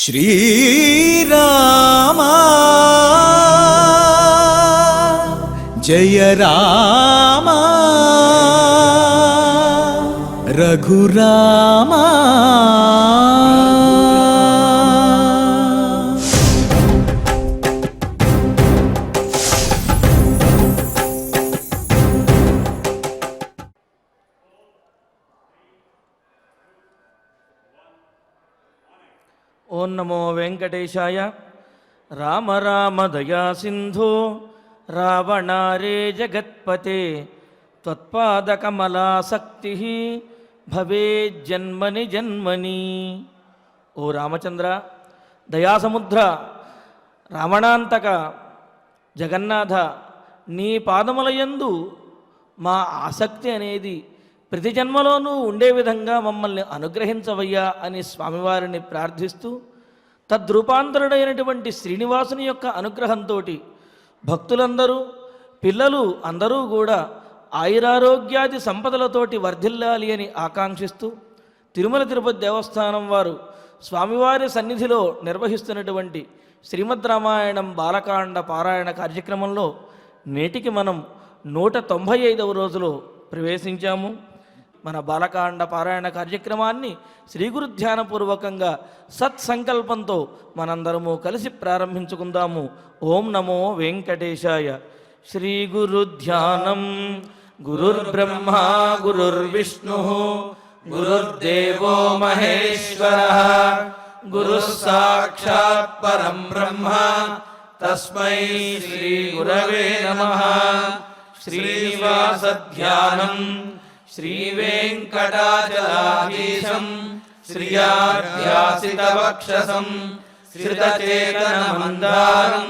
श्रीराम जय राम रघुराम। ओं नमो वेंकटेशाय। राम राम दया सिंधु रावणारे जगत्पते त्वत्पादकमलासक्ति भवेज्जन्मनि जन्मनि। ओ रामचंद्र, दयासमुद्र, రావణాంతక జగన్నాథ, నీ పాదములయందు మా ఆసక్తి అనేది ప్రతి జన్మలోనూ ఉండే విధంగా మమ్మల్ని అనుగ్రహించవయ్యా అని స్వామివారిని ప్రార్థిస్తూ, తద్రూపాంతరుడైనటువంటి శ్రీనివాసుని యొక్క అనుగ్రహంతో భక్తులందరూ, పిల్లలు అందరూ కూడా ఆయురారోగ్యాది సంపదలతోటి వర్ధిల్లాలి అని ఆకాంక్షిస్తూ, తిరుమల తిరుపతి దేవస్థానం వారు స్వామివారి సన్నిధిలో నిర్వహిస్తున్నటువంటి శ్రీమద్ రామాయణం బాలకాండ పారాయణ కార్యక్రమంలో నేటికి మనం 195వ రోజులో ప్రవేశించాము. మన బాలకాండ పారాయణ కార్యక్రమాన్ని శ్రీ గురు ధ్యానపూర్వకంగా సత్సంకల్పంతో మనందరము కలిసి ప్రారంభించుకుందాము. ఓం నమో వెంకటేశాయ. శ్రీ గురు ధ్యానం. గురుర్బ్రహ్మ గురుర్విష్ణు గురుర్దేవో మహేశ్వరః గురుః సాక్షాత్ పరం బ్రహ్మ తస్మై శ్రీ గురవే నమః. శ్రీనివాస ధ్యానం శ్రీవేంకటాచలాధీశం శ్రియాధ్యాసితవక్షసం శ్రితచేతనమందారం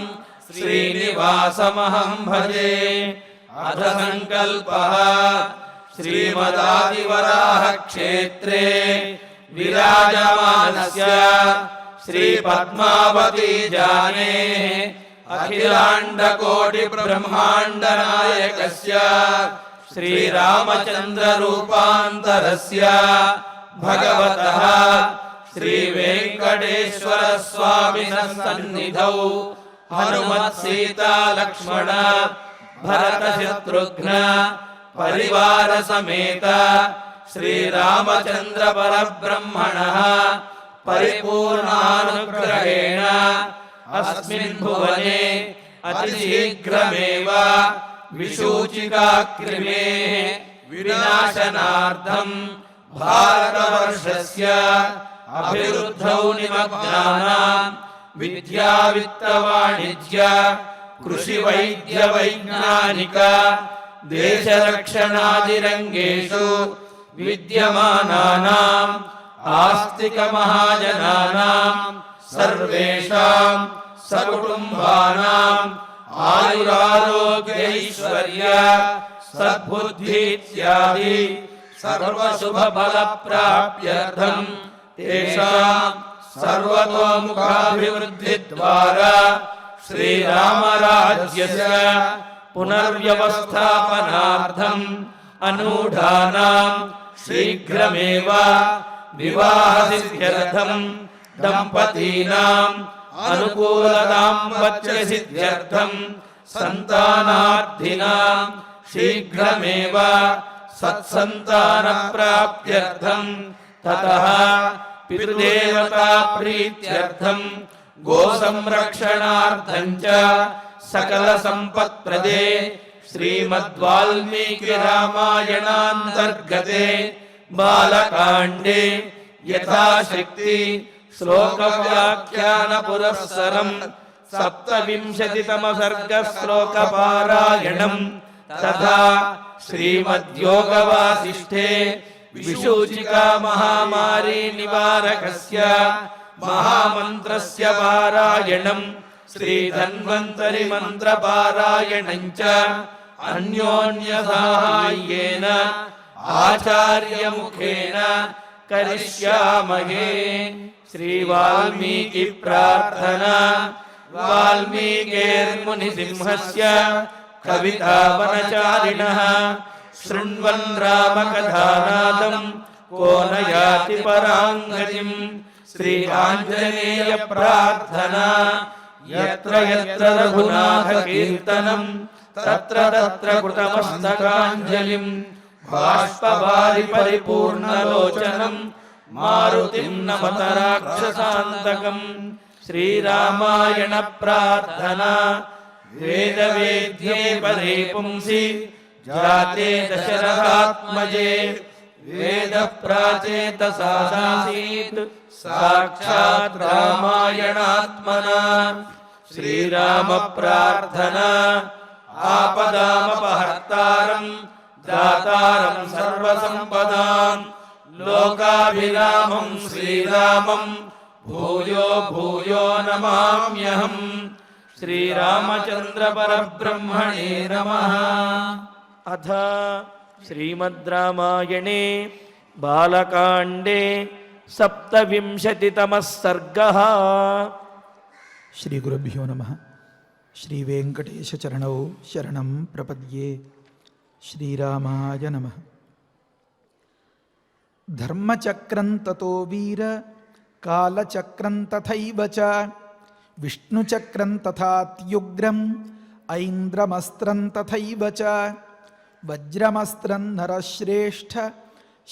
శ్రీనివాసమహం భజే. అథ సంకల్పః శ్రీమదాదివరాహ క్షేత్రే విరాజమానస్య శ్రీ పద్మావతీ జానేః అఖిలాండకోటి బ్రహ్మాండ నాయకస్య శ్రీరామచంద్ర రూపాంతరస్య భగవతః శ్రీ వెంకటేశ్వర స్వామినః సన్నిధౌ హనుమత్ సీతా లక్ష్మణ భరత శత్రుఘ్న పరివార సమేత శ్రీరామచంద్ర పరబ్రహ్మణః పరిపూర్ణానుగ్రహేణ అస్మిన్ భువనే అతిశీఘ్రమేవ విశూచికాక్రిమేః వినాశనార్థం భారతవర్షస్య అభివృద్ధౌ నిమగ్నానాం విద్యా విత్త వాణిజ్య కృషి వైద్య వైజ్ఞానిక దేశరక్షణాది రంగేషు విద్యమానానాం ఆస్తిక మహాజనానాం సర్వేషాం సకుటుంబానాం ఆయురారోగ్యైశ్వర్య సద్బుద్ధి ఇత్యాది సర్వశుభ ఫల ప్రాప్త్యర్థం తేషాం సర్వతోముఖాభివృద్ధి ద్వారా శ్రీరామరాజ్యస్య పునర్వ్యవస్థాపనార్థం అనూఢానాం శీఘ్రమేవ వివాహసిద్ధ్యర్థం దంపతీనాం అనుకూలదాంపత్య సిద్ధ్యర్థం సంతానార్థినాం శీఘ్రమేవ సత్సంతాన ప్రాప్త్యర్థం తతః పితృదేవతా ప్రీత్యర్థం గో సంరక్షణార్థం చ సకల సంపత్ప్రదే శ్రీమద్వాల్మీకి రామాయణాంతర్గతే బాలకాండే యథాశక్తి శ్లోక వ్యాఖ్యాన పురస్సరం 27తమ సర్గ శ్లోక పారాయణం తథా శ్రీమద్యోగవాసిష్ఠే విశూచికా మహామారీ నివారకస్య మహామంత్రస్య పారాయణం శ్రీధన్వంతరి మంత్ర పారాయణం చ అన్యోన్య సాహాయ్యేన ఆచార్య ముఖేన కరిష్యామహే. శ్రీ వాల్మీకి ప్రార్థన. వాల్మీకిర్ముని సింహస్య కవితావనచారిణః శృణ్వన్ రామకథానాదం को न याति परांगतिं శ్రీ ఆంజనేయ ప్రార్థన యత్ర యత్ర రఘునాథ కీర్తనం తత్ర తత్ర కృతమస్తకాంజలిం బాష్పవారి పరిపూర్ణలోచనం మారుతిం నమత రాక్షసాంతకం శ్రీరామాయణ ప్రార్థన వేద వేద్యే పరే పుంసి జాతే దశరథాత్మజే వేద ప్రాచేత సాదాసీత్ సాక్షాత్ రామాయణాత్మనా శ్రీరామ ప్రార్థన ఆపదామపహర్తారం దాతారం సర్వసంపదాం లోకాభిరామం శ్రీరామం భూయో భూయో నమామ్యహం శ్రీరామచంద్ర పరబ్రహ్మణే నమః. అథ శ్రీమద్ రామాయణే బాలకాండే సప్తవింశతితమః సర్గః. శ్రీ గురుభ్యో నమః. శ్రీ వెంకటేశ చరణౌ శరణం ప్రపద్యే. శ్రీరామాయ నమః. ధర్మచక్రం తతో వీర కాలచక్రం తథైవ చ విష్ణుచక్రం తథాత్యుగ్రం ఐంద్రమస్త్రం తథైవ చ వజ్రమస్త్రం నరశ్రేష్ఠ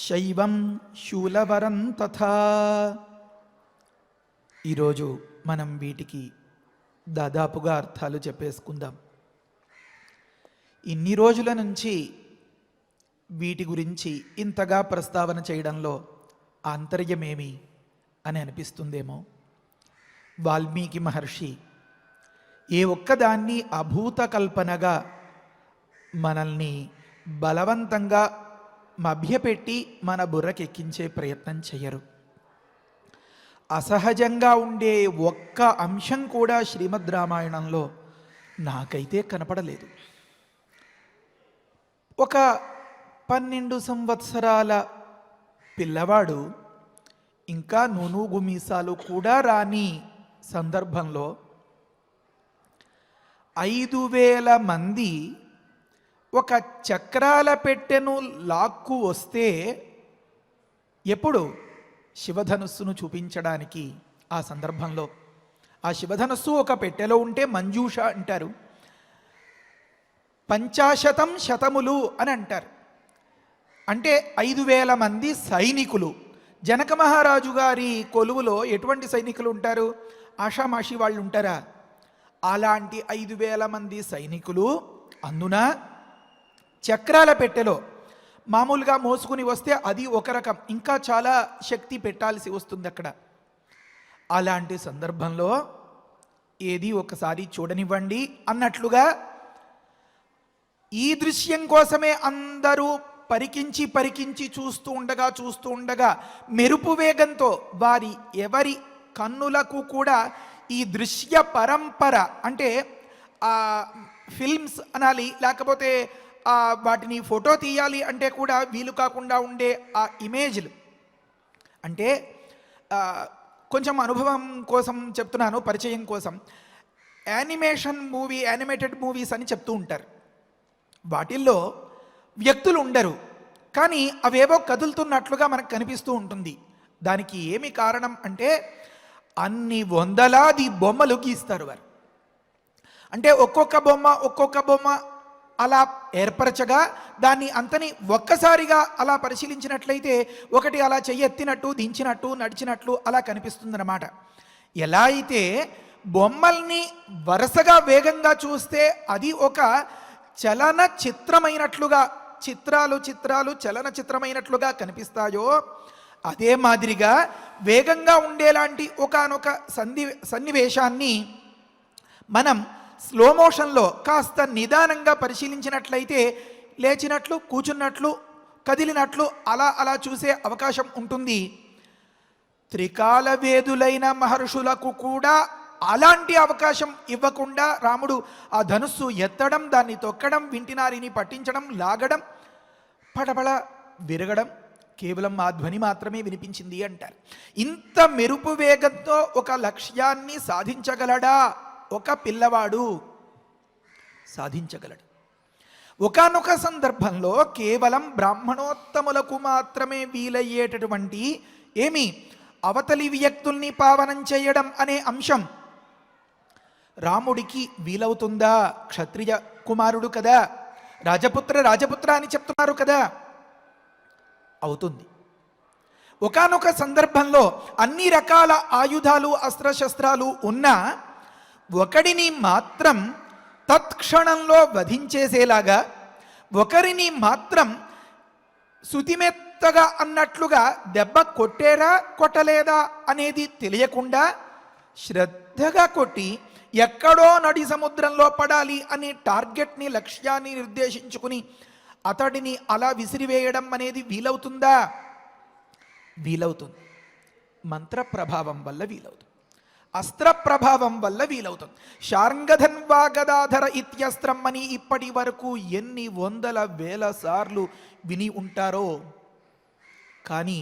శైవం శూలవరం తథా. ఈరోజు మనం వీటికి దాదాపుగా అర్థాలు చెప్పేసుకుందాం. ఇన్ని రోజుల నుంచి వీటి గురించి ఇంతగా ప్రస్తావన చేయడంలో ఆంతర్యమేమి అని అనిపిస్తుందేమో. వాల్మీకి మహర్షి ఏ ఒక్కదాన్ని అభూత కల్పనగా మనల్ని బలవంతంగా మభ్యపెట్టి మన బుర్రకెక్కించే ప్రయత్నం చేయరు. అసహజంగా ఉండే ఒక్క అంశం కూడా శ్రీమద్ రామాయణంలో నాకైతే కనపడలేదు. ఒక 12 సంవత్సరాల పిల్లవాడు ఇంకా నూనూగు మీసాలు కూడా రాని సందర్భంలో 5,000 మంది ఒక చక్రాల పెట్టెను లాక్కు వస్తే ఎప్పుడు శివధనుస్సును చూపించడానికి ఆ సందర్భంలో ఆ శివధనుస్సు ఒక పెట్టెలో ఉంటే మంజూష అంటారు. 50 శతములు అని అంటారు. అంటే 5,000 మంది సైనికులు. జనక మహారాజు గారి కొలువులో ఎటువంటి సైనికులు ఉంటారు? ఆషామాషి వాళ్ళు ఉంటారా? అలాంటి 5,000 మంది సైనికులు అందున చక్రాల పెట్టెలో మామూలుగా మోసుకుని వస్తే అది ఒక రకం, ఇంకా చాలా శక్తి పెట్టాల్సి వస్తుంది అక్కడ. అలాంటి సందర్భంలో ఏది ఒకసారి చూడనివ్వండి అన్నట్లుగా ఈ దృశ్యం కోసమే అందరూ పరికించి చూస్తూ ఉండగా మెరుపు వేగంతో ఎవరి కన్నులకు కూడా ఈ దృశ్య పరంపర అంటే ఆ ఫిల్మ్స్ అనాలి, లేకపోతే వాటిని ఫోటో తీయాలి అంటే కూడా వీలు కాకుండా ఉండే ఆ ఇమేజ్లు. అంటే కొంచెం అనుభవం కోసం చెప్తున్నాను, పరిచయం కోసం. యానిమేటెడ్ మూవీస్ అని చెప్తూ ఉంటారు. వాటిల్లో వ్యక్తులు ఉండరు, కానీ అవేవో కదులుతున్నట్లుగా మనకు కనిపిస్తూ ఉంటుంది. దానికి ఏమి కారణం అంటే అన్ని వందలాది బొమ్మలు గీస్తారు వారు. అంటే ఒక్కొక్క బొమ్మ అలా ఏర్పరచగా దాన్ని అంతని ఒక్కసారిగా అలా పరిశీలించినట్లయితే ఒకటి అలా చెయ్యెత్తినట్టు, దించినట్టు, నడిచినట్లు అలా కనిపిస్తుందన్నమాట. ఎలా అయితే బొమ్మల్ని వరుసగా వేగంగా చూస్తే అది ఒక చలన చిత్రమైనట్లుగా, చిత్రాలు చలన చిత్రమైనట్లుగా కనిపిస్తాయో, అదే మాదిరిగా వేగంగా ఉండేలాంటి ఒకానొక సన్నివేశాన్ని మనం స్లో మోషన్లో కాస్త నిదానంగా పరిశీలించినట్లయితే లేచినట్లు, కూర్చున్నట్లు, కదిలినట్లు అలా చూసే అవకాశం ఉంటుంది. త్రికాల వేదులైన మహర్షులకు కూడా అలాంటి అవకాశం ఇవ్వకుండా రాముడు ఆ ధనుస్సు ఎత్తడం, దాన్ని తొక్కడం, వింటినారిని పట్టించడం, లాగడం, పడబడ విరగడం, కేవలం ఆ ధ్వని మాత్రమే వినిపించింది అంటారు. ఇంత మెరుపు వేగంతో ఒక లక్ష్యాన్ని సాధించగలడా ఒక పిల్లవాడు? సాధించగలడు. ఒకానొక సందర్భంలో కేవలం బ్రాహ్మణోత్తములకు మాత్రమే వీలయ్యేటటువంటి అవతలి వ్యక్తుల్ని పావనం చేయడం అనే అంశం రాముడికి వీలవుతుందా? క్షత్రియ కుమారుడు కదా, రాజపుత్ర అని చెప్తున్నారు కదా. అవుతుంది. ఒకానొక సందర్భంలో అన్ని రకాల ఆయుధాలు అస్త్రశస్త్రాలు ఉన్నా ఒకడిని మాత్రం తత్క్షణంలో వధించేసేలాగా, ఒకరిని మాత్రం శుతిమెత్తగా అన్నట్లుగా దెబ్బ కొట్టేరా కొట్టలేదా అనేది తెలియకుండా శ్రద్ధగా కొట్టి ఎక్కడో నడి సముద్రంలో పడాలి అనే టార్గెట్ని, లక్ష్యాన్ని నిర్దేశించుకుని అతడిని అలా విసిరివేయడం అనేది వీలవుతుందా? వీలవుతుంది. మంత్ర ప్రభావం వల్ల వీలవుతుంది, అస్త్ర ప్రభావం వల్ల వీలవుతుంది. శార్ంగధన్వా గదాధర ఇత్యస్త్రం అని ఇప్పటి వరకు ఎన్ని వందల వేల సార్లు విని ఉంటారో. కానీ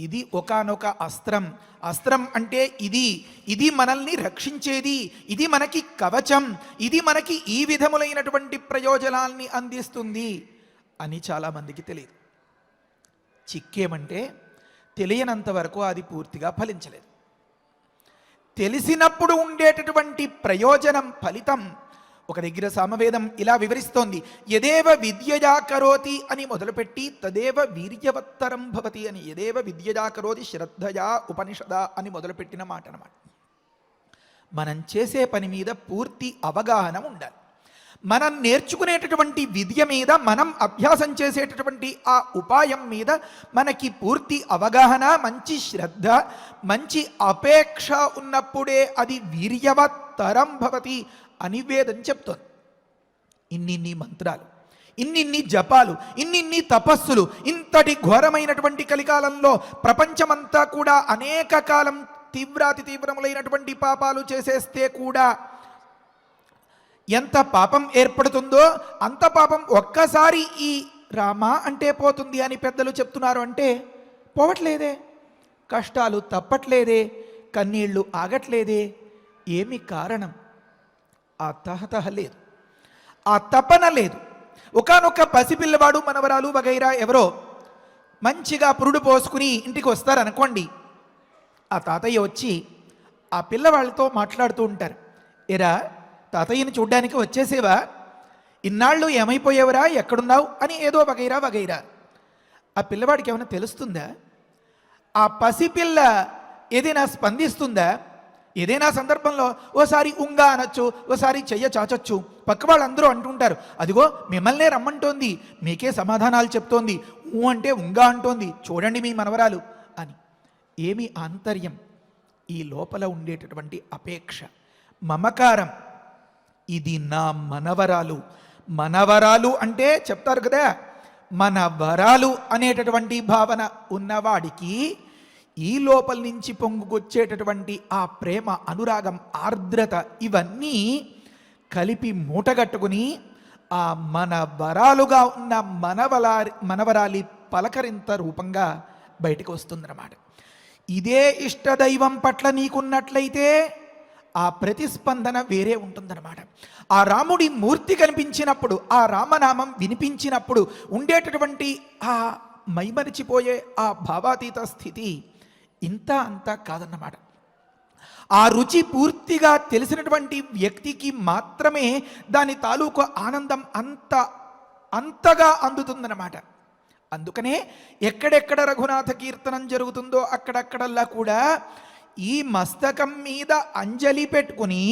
ఇది ఒకానొక అస్త్రం. అస్త్రం అంటే ఇది మనల్ని రక్షించేది, ఇది మనకి కవచం, ఇది మనకి ఈ విధములైనటువంటి ప్రయోజనాల్ని అందిస్తుంది అని చాలామందికి తెలియదు. చిక్కేమంటే తెలియనంత వరకు అది పూర్తిగా ఫలించలేదు. తెలిసినప్పుడు ఉండేటటువంటి ప్రయోజనం, ఫలితం ఒక దగ్గర సామవేదం ఇలా వివరిస్తోంది. యదేవ విద్యయా కరోతి అని మొదలుపెట్టి తదేవ వీర్యవత్తరం భవతి అని, యదేవ విద్యయా కరోతి శ్రద్ధయా ఉపనిషద అని మొదలుపెట్టిన మాట అన్నమాట. మనం చేసే పని మీద పూర్తి అవగాహన ఉండాలి. మనం నేర్చుకునేటటువంటి విద్య మీద, మనం అభ్యాసం చేసేటటువంటి ఆ ఉపాయం మీద మనకి పూర్తి అవగాహన, మంచి శ్రద్ధ, మంచి అపేక్ష ఉన్నప్పుడే అది వీర్యవత్తరం భవతి అని వేదం చెప్తోంది. ఇన్నిన్ని మంత్రాలు, ఇన్నిన్ని జపాలు, ఇన్నిన్ని తపస్సులు, ఇంతటి ఘోరమైనటువంటి కలికాలంలో ప్రపంచమంతా కూడా అనేక కాలం తీవ్రాతి తీవ్రములైనటువంటి పాపాలు చేసేస్తే కూడా ఎంత పాపం ఏర్పడుతుందో అంత పాపం ఒక్కసారి ఈ రామ అంటే పోతుంది అని పెద్దలు చెప్తున్నారు. అంటే పోవట్లేదే, కష్టాలు తప్పట్లేదే, కన్నీళ్లు ఆగట్లేదే. ఏమి కారణం? ఆ తహతహ లేదు, ఆ తపన లేదు. ఒకానొక పసిపిల్లవాడు, మనవరాలు వగైరా ఎవరో మంచిగా పురుడు పోసుకుని ఇంటికి వస్తారనుకోండి. ఆ తాతయ్య వచ్చి ఆ పిల్లవాళ్ళతో మాట్లాడుతూ ఉంటారు. ఎరా, తాతయ్యని చూడ్డానికి వచ్చేసేవా? ఇన్నాళ్ళు ఏమైపోయేవరా, ఎక్కడున్నావు అని ఏదో వగైరా వగైరా. ఆ పిల్లవాడికి ఏమైనా తెలుస్తుందా? ఆ పసిపిల్ల ఏదైనా స్పందిస్తుందా? ఏదైనా సందర్భంలో ఓసారి ఉంగా అనొచ్చు, ఓసారి చెయ్య చాచొచ్చు. పక్క వాళ్ళందరూ అంటుంటారు, అదిగో మిమ్మల్నే రమ్మంటోంది, మీకే సమాధానాలు చెప్తోంది, ఊ అంటే ఉంగా అంటోంది, చూడండి మీ మనవరాలు అని. ఏమి ఆంతర్యం? ఈ లోపల ఉండేటటువంటి అపేక్ష, మమకారం. ఇది నా మనవరాలు. మనవరాలు అంటే చెప్తారు కదా, మనవరాలు అనేటటువంటి భావన ఉన్నవాడికి ఈ లోపల నుంచి పొంగుకొచ్చేటటువంటి ఆ ప్రేమ, అనురాగం, ఆర్ద్రత ఇవన్నీ కలిపి మూటగట్టుకుని ఆ మనవరాలుగా ఉన్న మనవరాలి పలకరింత రూపంగా బయటకు వస్తుందన్నమాట. ఇదే ఇష్టదైవం పట్ల నీకున్నట్లయితే ఆ ప్రతిస్పందన వేరే ఉంటుందన్నమాట. ఆ రాముడి మూర్తి కనిపించినప్పుడు, ఆ రామనామం వినిపించినప్పుడు ఉండేటటువంటి ఆ మైమరిచిపోయే ఆ భావాతీత స్థితి ఇంత అంతా కాదన్నమాట. ఆ రుచి పూర్తిగా తెలిసినటువంటి వ్యక్తికి మాత్రమే దాని తాలూకు ఆనందం అంతగా అందుతుందన్నమాట. అందుకనే ఎక్కడెక్కడ రఘునాథ కీర్తనం జరుగుతుందో అక్కడక్కడల్లా కూడా ఈ మస్తకం మీద అంజలి పెట్టుకుని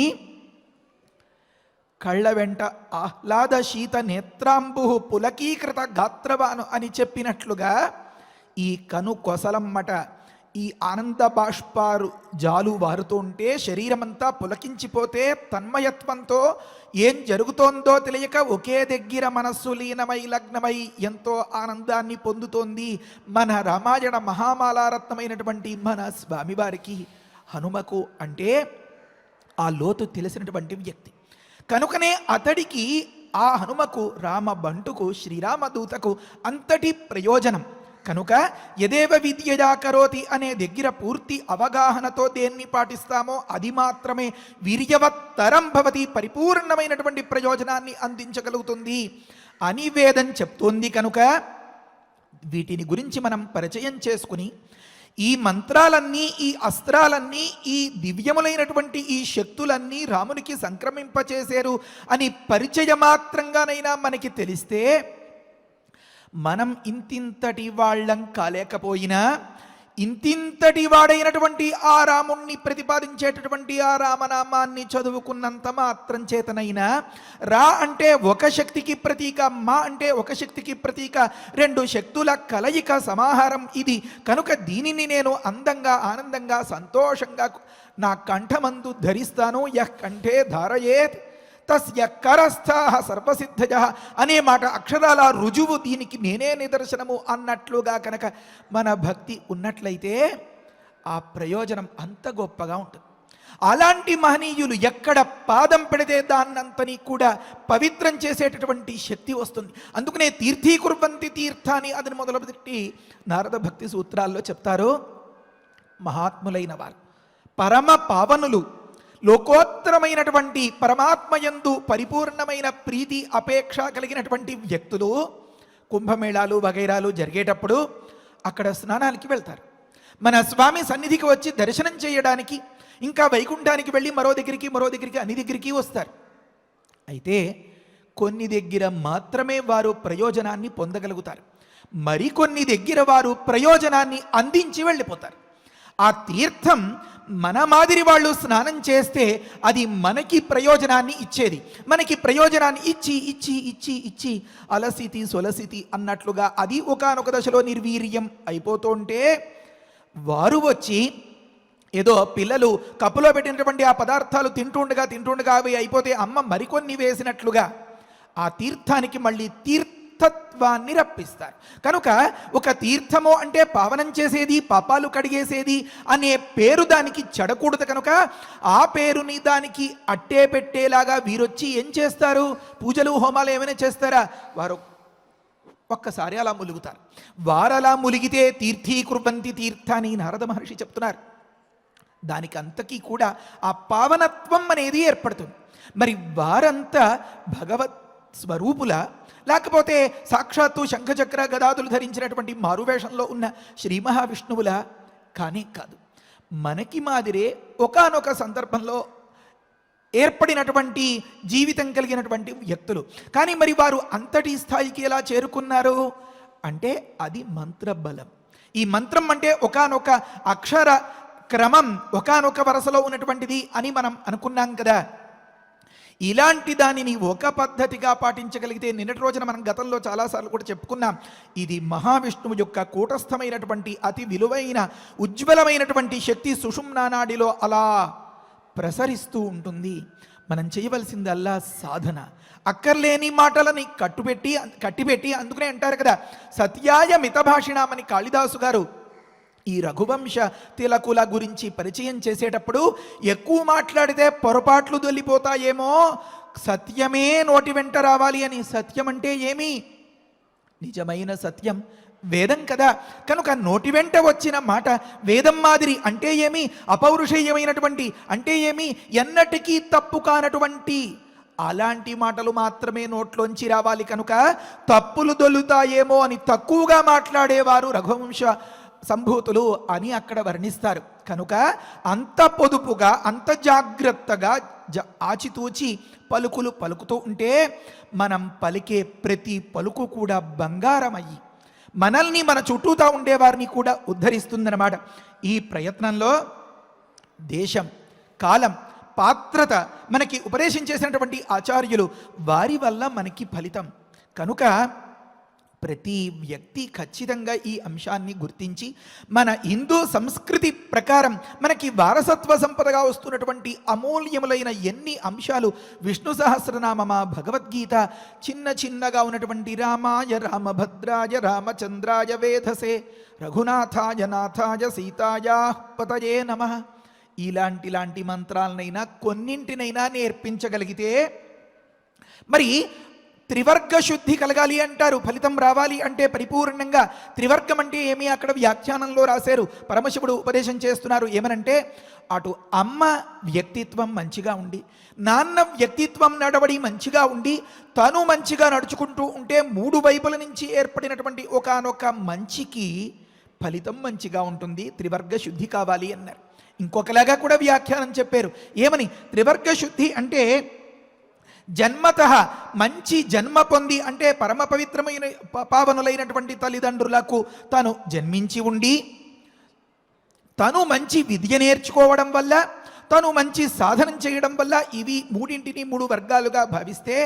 కళ్ళ వెంట ఆహ్లాద శీత నేత్రాంబు పులకీకృత గాత్రవాను అని చెప్పినట్లుగా ఈ కను కొసలమ్మట ఈ ఆనంద బాష్పారు జాలు వారుతూ ఉంటే శరీరమంతా పులకించిపోతే తన్మయత్వంతో ఏం జరుగుతోందో తెలియక ఒకే దగ్గర మనస్సు లీనమై లగ్నమై ఎంతో ఆనందాన్ని పొందుతోంది మన రామాయణ మహామాలారత్నమైనటువంటి మన స్వామివారికి, హనుమకు. అంటే ఆ లోతు తెలిసినటువంటి వ్యక్తి కనుకనే అతడికి, ఆ హనుమకు, రామ బంటుకు, శ్రీరామదూతకు అంతటి ప్రయోజనం. కనుక యదేవ విద్యయా కరోతి అనే దగ్గర పూర్తి అవగాహనతో దేన్ని పాటిస్తామో అది మాత్రమే వీర్యవత్తరం భవతి, పరిపూర్ణమైనటువంటి ప్రయోజనాన్ని అందించగలుగుతుంది అని వేదం చెప్తోంది. కనుక వీటిని గురించి మనం పరిచయం చేసుకుని ఈ మంత్రాలన్నీ, ఈ అస్త్రాలన్నీ, ఈ దివ్యములైనటువంటి ఈ శక్తులన్నీ రామునికి సంక్రమింపచేశారు అని పరిచయమాత్రంగానైనా మనకి తెలిస్తే, మనం ఇంతింతటి వాళ్ళం కాలేకపోయినా ఇంతింతటి వాడైనటువంటి ఆ రాముణ్ణి ప్రతిపాదించేటటువంటి ఆ రామనామాన్ని చదువుకున్నంత మాత్రం చేతనైనా, రా అంటే ఒక శక్తికి ప్రతీక, మా అంటే ఒక శక్తికి ప్రతీక, రెండు శక్తుల కలయిక సమాహారం ఇది. కనుక దీనిని నేను అందంగా, ఆనందంగా, సంతోషంగా నా కంఠమందు ధరిస్తాను. యః కంఠే ధారయేత్ తస్య కరస్థాః సర్వసిద్ధయ అనే మాట అక్షరాల రుజువు, దీనికి నేనే నిదర్శనము అన్నట్లుగా కనుక మన భక్తి ఉన్నట్లయితే ఆ ప్రయోజనం అంత గొప్పగా ఉంటుంది. అలాంటి మహనీయులు ఎక్కడ పాదం పెడితే దాన్నంతని కూడా పవిత్రం చేసేటటువంటి శక్తి వస్తుంది. అందుకనే తీర్థీకుర్వంతి తీర్థాన్ని అదని మొదలుపెట్టి నారద భక్తి సూత్రాల్లో చెప్తారు. మహాత్ములైన వారు, పరమ పావనులు, లోకోత్తరమైనటువంటి పరమాత్మయందు పరిపూర్ణమైన ప్రీతి అపేక్ష కలిగినటువంటి వ్యక్తులు కుంభమేళాలు వగైరాలు జరిగేటప్పుడు అక్కడ స్నానానికి వెళ్తారు. మన స్వామి సన్నిధికి వచ్చి దర్శనం చేయడానికి, ఇంకా వైకుంఠానికి వెళ్ళి మరో దగ్గరికి అన్ని దగ్గరికి వస్తారు. అయితే కొన్ని దగ్గర మాత్రమే వారు ప్రయోజనాన్ని పొందగలుగుతారు, మరికొన్ని దగ్గర వారు ప్రయోజనాన్ని అందించి వెళ్ళిపోతారు. ఆ తీర్థం మన మాదిరి వాళ్ళు స్నానం చేస్తే అది మనకి ప్రయోజనాన్ని ఇచ్చేది. మనకి ప్రయోజనాన్ని ఇచ్చి ఇచ్చి ఇచ్చి ఇచ్చి అలసితి సొలసితి అన్నట్లుగా అది ఒకానొక దశలో నిర్వీర్యం అయిపోతుంటే, వారు వచ్చి ఏదో పిల్లలు కప్పులో పెట్టినటువంటి ఆ పదార్థాలు తింటుండగా అవి అయిపోతే అమ్మ మరికొన్ని వేసినట్లుగా ఆ తీర్థానికి మళ్ళీ తీర్థత్వాన్ని రప్పిస్తారు. కనుక ఒక తీర్థము అంటే పావనం చేసేది, పాపాలు కడిగేసేది అనే పేరు దానికి చెడకూడదు. కనుక ఆ పేరుని దానికి అట్టే పెట్టేలాగా వీరొచ్చి ఏం చేస్తారు? పూజలు హోమాలు ఏమైనా చేస్తారా? వారు ఒక్కసారి అలా ములుగుతారు. వారు అలా ములిగితే తీర్థీకుర్వంతి తీర్థాన్ని నారద మహర్షి చెప్తున్నారు. దానికి అంతకీ కూడా ఆ పావనత్వం అనేది ఏర్పడుతుంది. మరి వారంతా భగవత్ స్వరూపుల, లేకపోతే సాక్షాత్తు శంఖచక్ర గదాదులు ధరించినటువంటి మారువేషంలో ఉన్న శ్రీ మహావిష్ణువుల? కానీ కాదు. మనకి మాదిరే ఒకానొక సందర్భంలో ఏర్పడినటువంటి జీవితం కలిగినటువంటి వ్యక్తులు. కానీ మరి వారు అంతటి స్థాయికి ఎలా చేరుకున్నారు అంటే అది మంత్రబలం. ఈ మంత్రం అంటే ఒకానొక అక్షర క్రమం, ఒకానొక వరసలో ఉన్నటువంటిది అని మనం అనుకున్నాం కదా. ఇలాంటి దానిని ఒక పద్ధతిగా పాటించగలిగితే, నిన్నటి రోజున మనం గతంలో చాలాసార్లు కూడా చెప్పుకున్నాం, ఇది మహావిష్ణువు యొక్క కూటస్థమైనటువంటి అతి విలువైన ఉజ్వలమైనటువంటి శక్తి సుషుమ్నా నాడిలో అలా ప్రసరిస్తూ ఉంటుంది. మనం చేయవలసిందల్లా సాధన. అక్కర్లేని మాటలని కట్టిపెట్టి అందుకనే అంటారు కదా, సత్యాయ మితభాషిణామని కాళిదాసు గారు ఈ రఘువంశ తిలకుల గురించి పరిచయం చేసేటప్పుడు ఎక్కువ మాట్లాడితే పొరపాట్లు దొల్లిపోతాయేమో, సత్యమే నోటి వెంట రావాలి అని. సత్యం అంటే ఏమి? నిజమైన సత్యం వేదం కదా. కనుక నోటి వెంట వచ్చిన మాట వేదం మాదిరి అంటే ఏమి? అపౌరుషేయమైనటువంటి అంటే ఏమి? ఎన్నటికీ తప్పు కానటువంటి అలాంటి మాటలు మాత్రమే నోట్లోంచి రావాలి. కనుక తప్పులు దొల్లుతాయేమో అని తక్కువగా మాట్లాడేవారు రఘువంశ సంభూతులు అని అక్కడ వర్ణిస్తారు. కనుక అంత పొదుపుగా, అంత జాగ్రత్తగా ఆచితూచి పలుకులు పలుకుతూ ఉంటే మనం పలికే ప్రతి పలుకు కూడా బంగారమయ్యి మనల్ని, మన చుట్టూతా ఉండేవారిని కూడా ఉద్ధరిస్తుందన్నమాట. ఈ ప్రయత్నంలో దేశం, కాలం, పాత్రత మనకి ఉపదేశం చేసినటువంటి ఆచార్యులు, వారి వల్ల మనకి ఫలితం. కనుక ప్రతి వ్యక్తి ఖచ్చితంగా ఈ అంశాన్ని గుర్తించి మన హిందూ సంస్కృతి ప్రకారం మనకి వారసత్వ సంపదగా వస్తున్నటువంటి అమూల్యములైన ఎన్ని అంశాలు, విష్ణు సహస్రనామమా, భగవద్గీత, చిన్నగా ఉన్నటువంటి రామాయ రామభద్రాయ రామచంద్రాయ వేధసే రఘునాథాయ నాథాయ సీతాయ పతయే నమః, ఇలాంటి మంత్రాలనైనా కొన్నింటినైనా నేర్పించగలిగితే మరి త్రివర్గ శుద్ధి కలగాలి అంటారు. ఫలితం రావాలి అంటే పరిపూర్ణంగా. త్రివర్గం అంటే ఏమి? అక్కడ వ్యాఖ్యానంలో రాశారు, పరమశివుడు ఉపదేశం చేస్తున్నారు. ఏమనంటే, అటు అమ్మ వ్యక్తిత్వం మంచిగా ఉండి, నాన్న వ్యక్తిత్వం నడవడి మంచిగా ఉండి, తను మంచిగా నడుచుకుంటూ ఉంటే మూడు వైపుల నుంచి ఏర్పడినటువంటి ఒకానొక మంచికి ఫలితం మంచిగా ఉంటుంది, త్రివర్గ శుద్ధి కావాలి అన్నారు. ఇంకొకలాగా కూడా వ్యాఖ్యానం చెప్పారు. ఏమని? త్రివర్గ శుద్ధి అంటే జన్మత మంచి జన్మ పొంది, అంటే పరమ పవిత్రమైన పావనులైనటువంటి తల్లిదండ్రులకు తను జన్మించి ఉండి, తను మంచి విద్య నేర్చుకోవడం వల్ల, తను మంచి సాధనం చేయడం వల్ల, ఇవి మూడింటిని 3 వర్గాలుగా భావిస్తే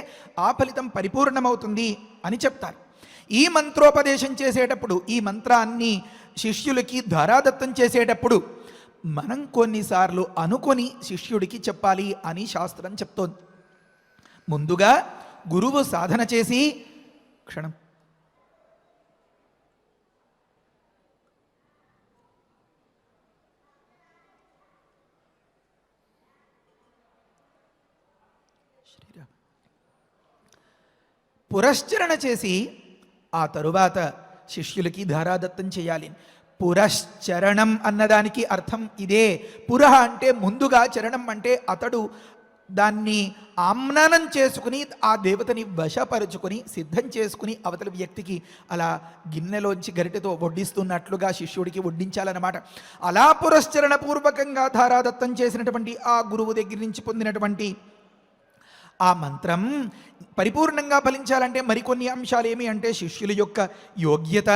ఆ ఫలితం పరిపూర్ణమవుతుంది అని చెప్తారు. ఈ మంత్రోపదేశం చేసేటప్పుడు, ఈ మంత్రాన్ని శిష్యులకి ధారాదత్తం చేసేటప్పుడు మనం కొన్నిసార్లు అనుకొని శిష్యుడికి చెప్పాలి అని శాస్త్రం చెప్తోంది. ముందుగా గురువు సాధన చేసి క్షణం పురశ్చరణ చేసి ఆ తరువాత శిష్యులకి ధారాదత్తం చేయాలి. పురశ్చరణం అన్నదానికి అర్థం ఇదే. పురః అంటే ముందుగా, చరణం అంటే అతడు దాన్ని ఆమ్నానం చేసుకుని, ఆ దేవతని వశపరుచుకుని సిద్ధం చేసుకుని అవతల వ్యక్తికి అలా గిన్నెలోంచి గరిటెతో వడ్డిస్తున్నట్లుగా శిష్యుడికి వడ్డించాలన్నమాట. అలా పురశ్చరణ పూర్వకంగా ధారాదత్తం చేసినటువంటి ఆ గురువు దగ్గర నుంచి పొందినటువంటి ఆ మంత్రం పరిపూర్ణంగా ఫలించాలంటే మరికొన్ని అంశాలు ఏమి అంటే శిష్యుల యొక్క యోగ్యత.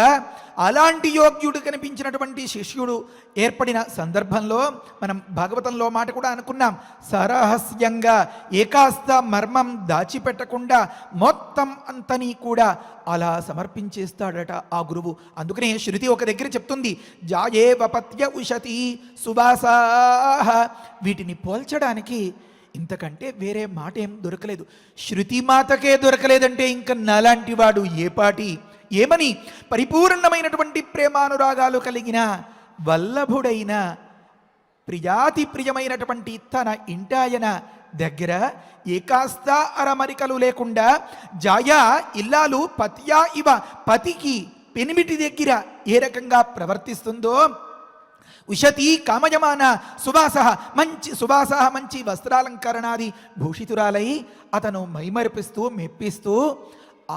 అలాంటి యోగ్యుడు కనిపించినటువంటి శిష్యుడు ఏర్పడిన సందర్భంలో మనం భాగవతంలో మాట కూడా అనుకున్నాం, సరహస్యంగా ఏకాస్త మర్మం దాచిపెట్టకుండా మొత్తం అంతని కూడా అలా సమర్పించేస్తాడట ఆ గురువు. అందుకనే శృతి ఒక దగ్గర చెప్తుంది, జాయేవపత్య ఉషతి సువాసాః. వీటిని పోల్చడానికి ఇంతకంటే వేరే మాట ఏం దొరకలేదు. శృతి మాతకే దొరకలేదంటే ఇంకా నాలాంటి వాడు ఏ పాటి. ఏమని? పరిపూర్ణమైనటువంటి ప్రేమానురాగాలు కలిగిన వల్లభుడైన ప్రియాతి ప్రియమైనటువంటి తన ఇంటాయన దగ్గర ఏకాస్త అరమరికలు లేకుండా, జాయా ఇల్లాలు పత్యా ఇవ, పతికి పెనిమిటి దగ్గర ఏ రకంగా ప్రవర్తిస్తుందో, ఉషతి కామయమాన సువాస, మంచి వస్త్రాలంకరణాది భూషితురాలై అతను మైమరిపిస్తూ మెప్పిస్తూ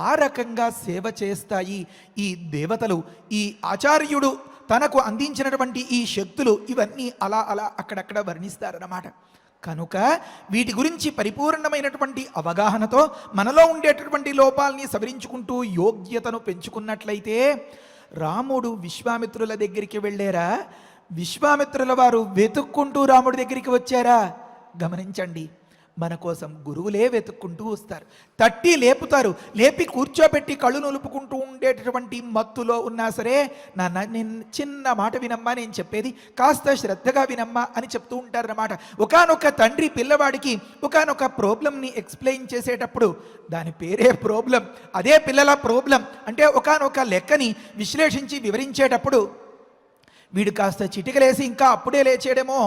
ఆ రకంగా సేవ చేస్తాయి ఈ దేవతలు. ఈ ఆచార్యుడు తనకు అందించినటువంటి ఈ శక్తులు ఇవన్నీ అలా అలా అక్కడక్కడ వర్ణిస్తారన్నమాట. కనుక వీటి గురించి పరిపూర్ణమైనటువంటి అవగాహనతో మనలో ఉండేటటువంటి లోపాలని సవరించుకుంటూ యోగ్యతను పెంచుకున్నట్లయితే, రాముడు విశ్వామిత్రుల దగ్గరికి వెళ్ళారా, విశ్వామిత్రుల వారు వెతుక్కుంటూ రాముడి దగ్గరికి వచ్చారా? గమనించండి, మన కోసం గురువులే వెతుక్కుంటూ వస్తారు, తట్టి లేపుతారు, లేపి కూర్చోబెట్టి కళ్ళు నొలుపుకుంటూ ఉండేటటువంటి మత్తులో ఉన్నా సరే, నేను చిన్న మాట వినమ్మా, నేను చెప్పేది కాస్త శ్రద్ధగా వినమ్మా అని చెప్తూ ఉంటారన్నమాట. ఒకానొక తండ్రి పిల్లవాడికి ఒకానొక ప్రాబ్లంని ఎక్స్ప్లెయిన్ చేసేటప్పుడు, దాని పేరే ప్రాబ్లం, అదే పిల్లల ప్రాబ్లం అంటే ఒకానొక లెక్కని విశ్లేషించి వివరించేటప్పుడు వీడు కాస్త చిటికలేసి ఇంకా అప్పుడే లేచేయడమో,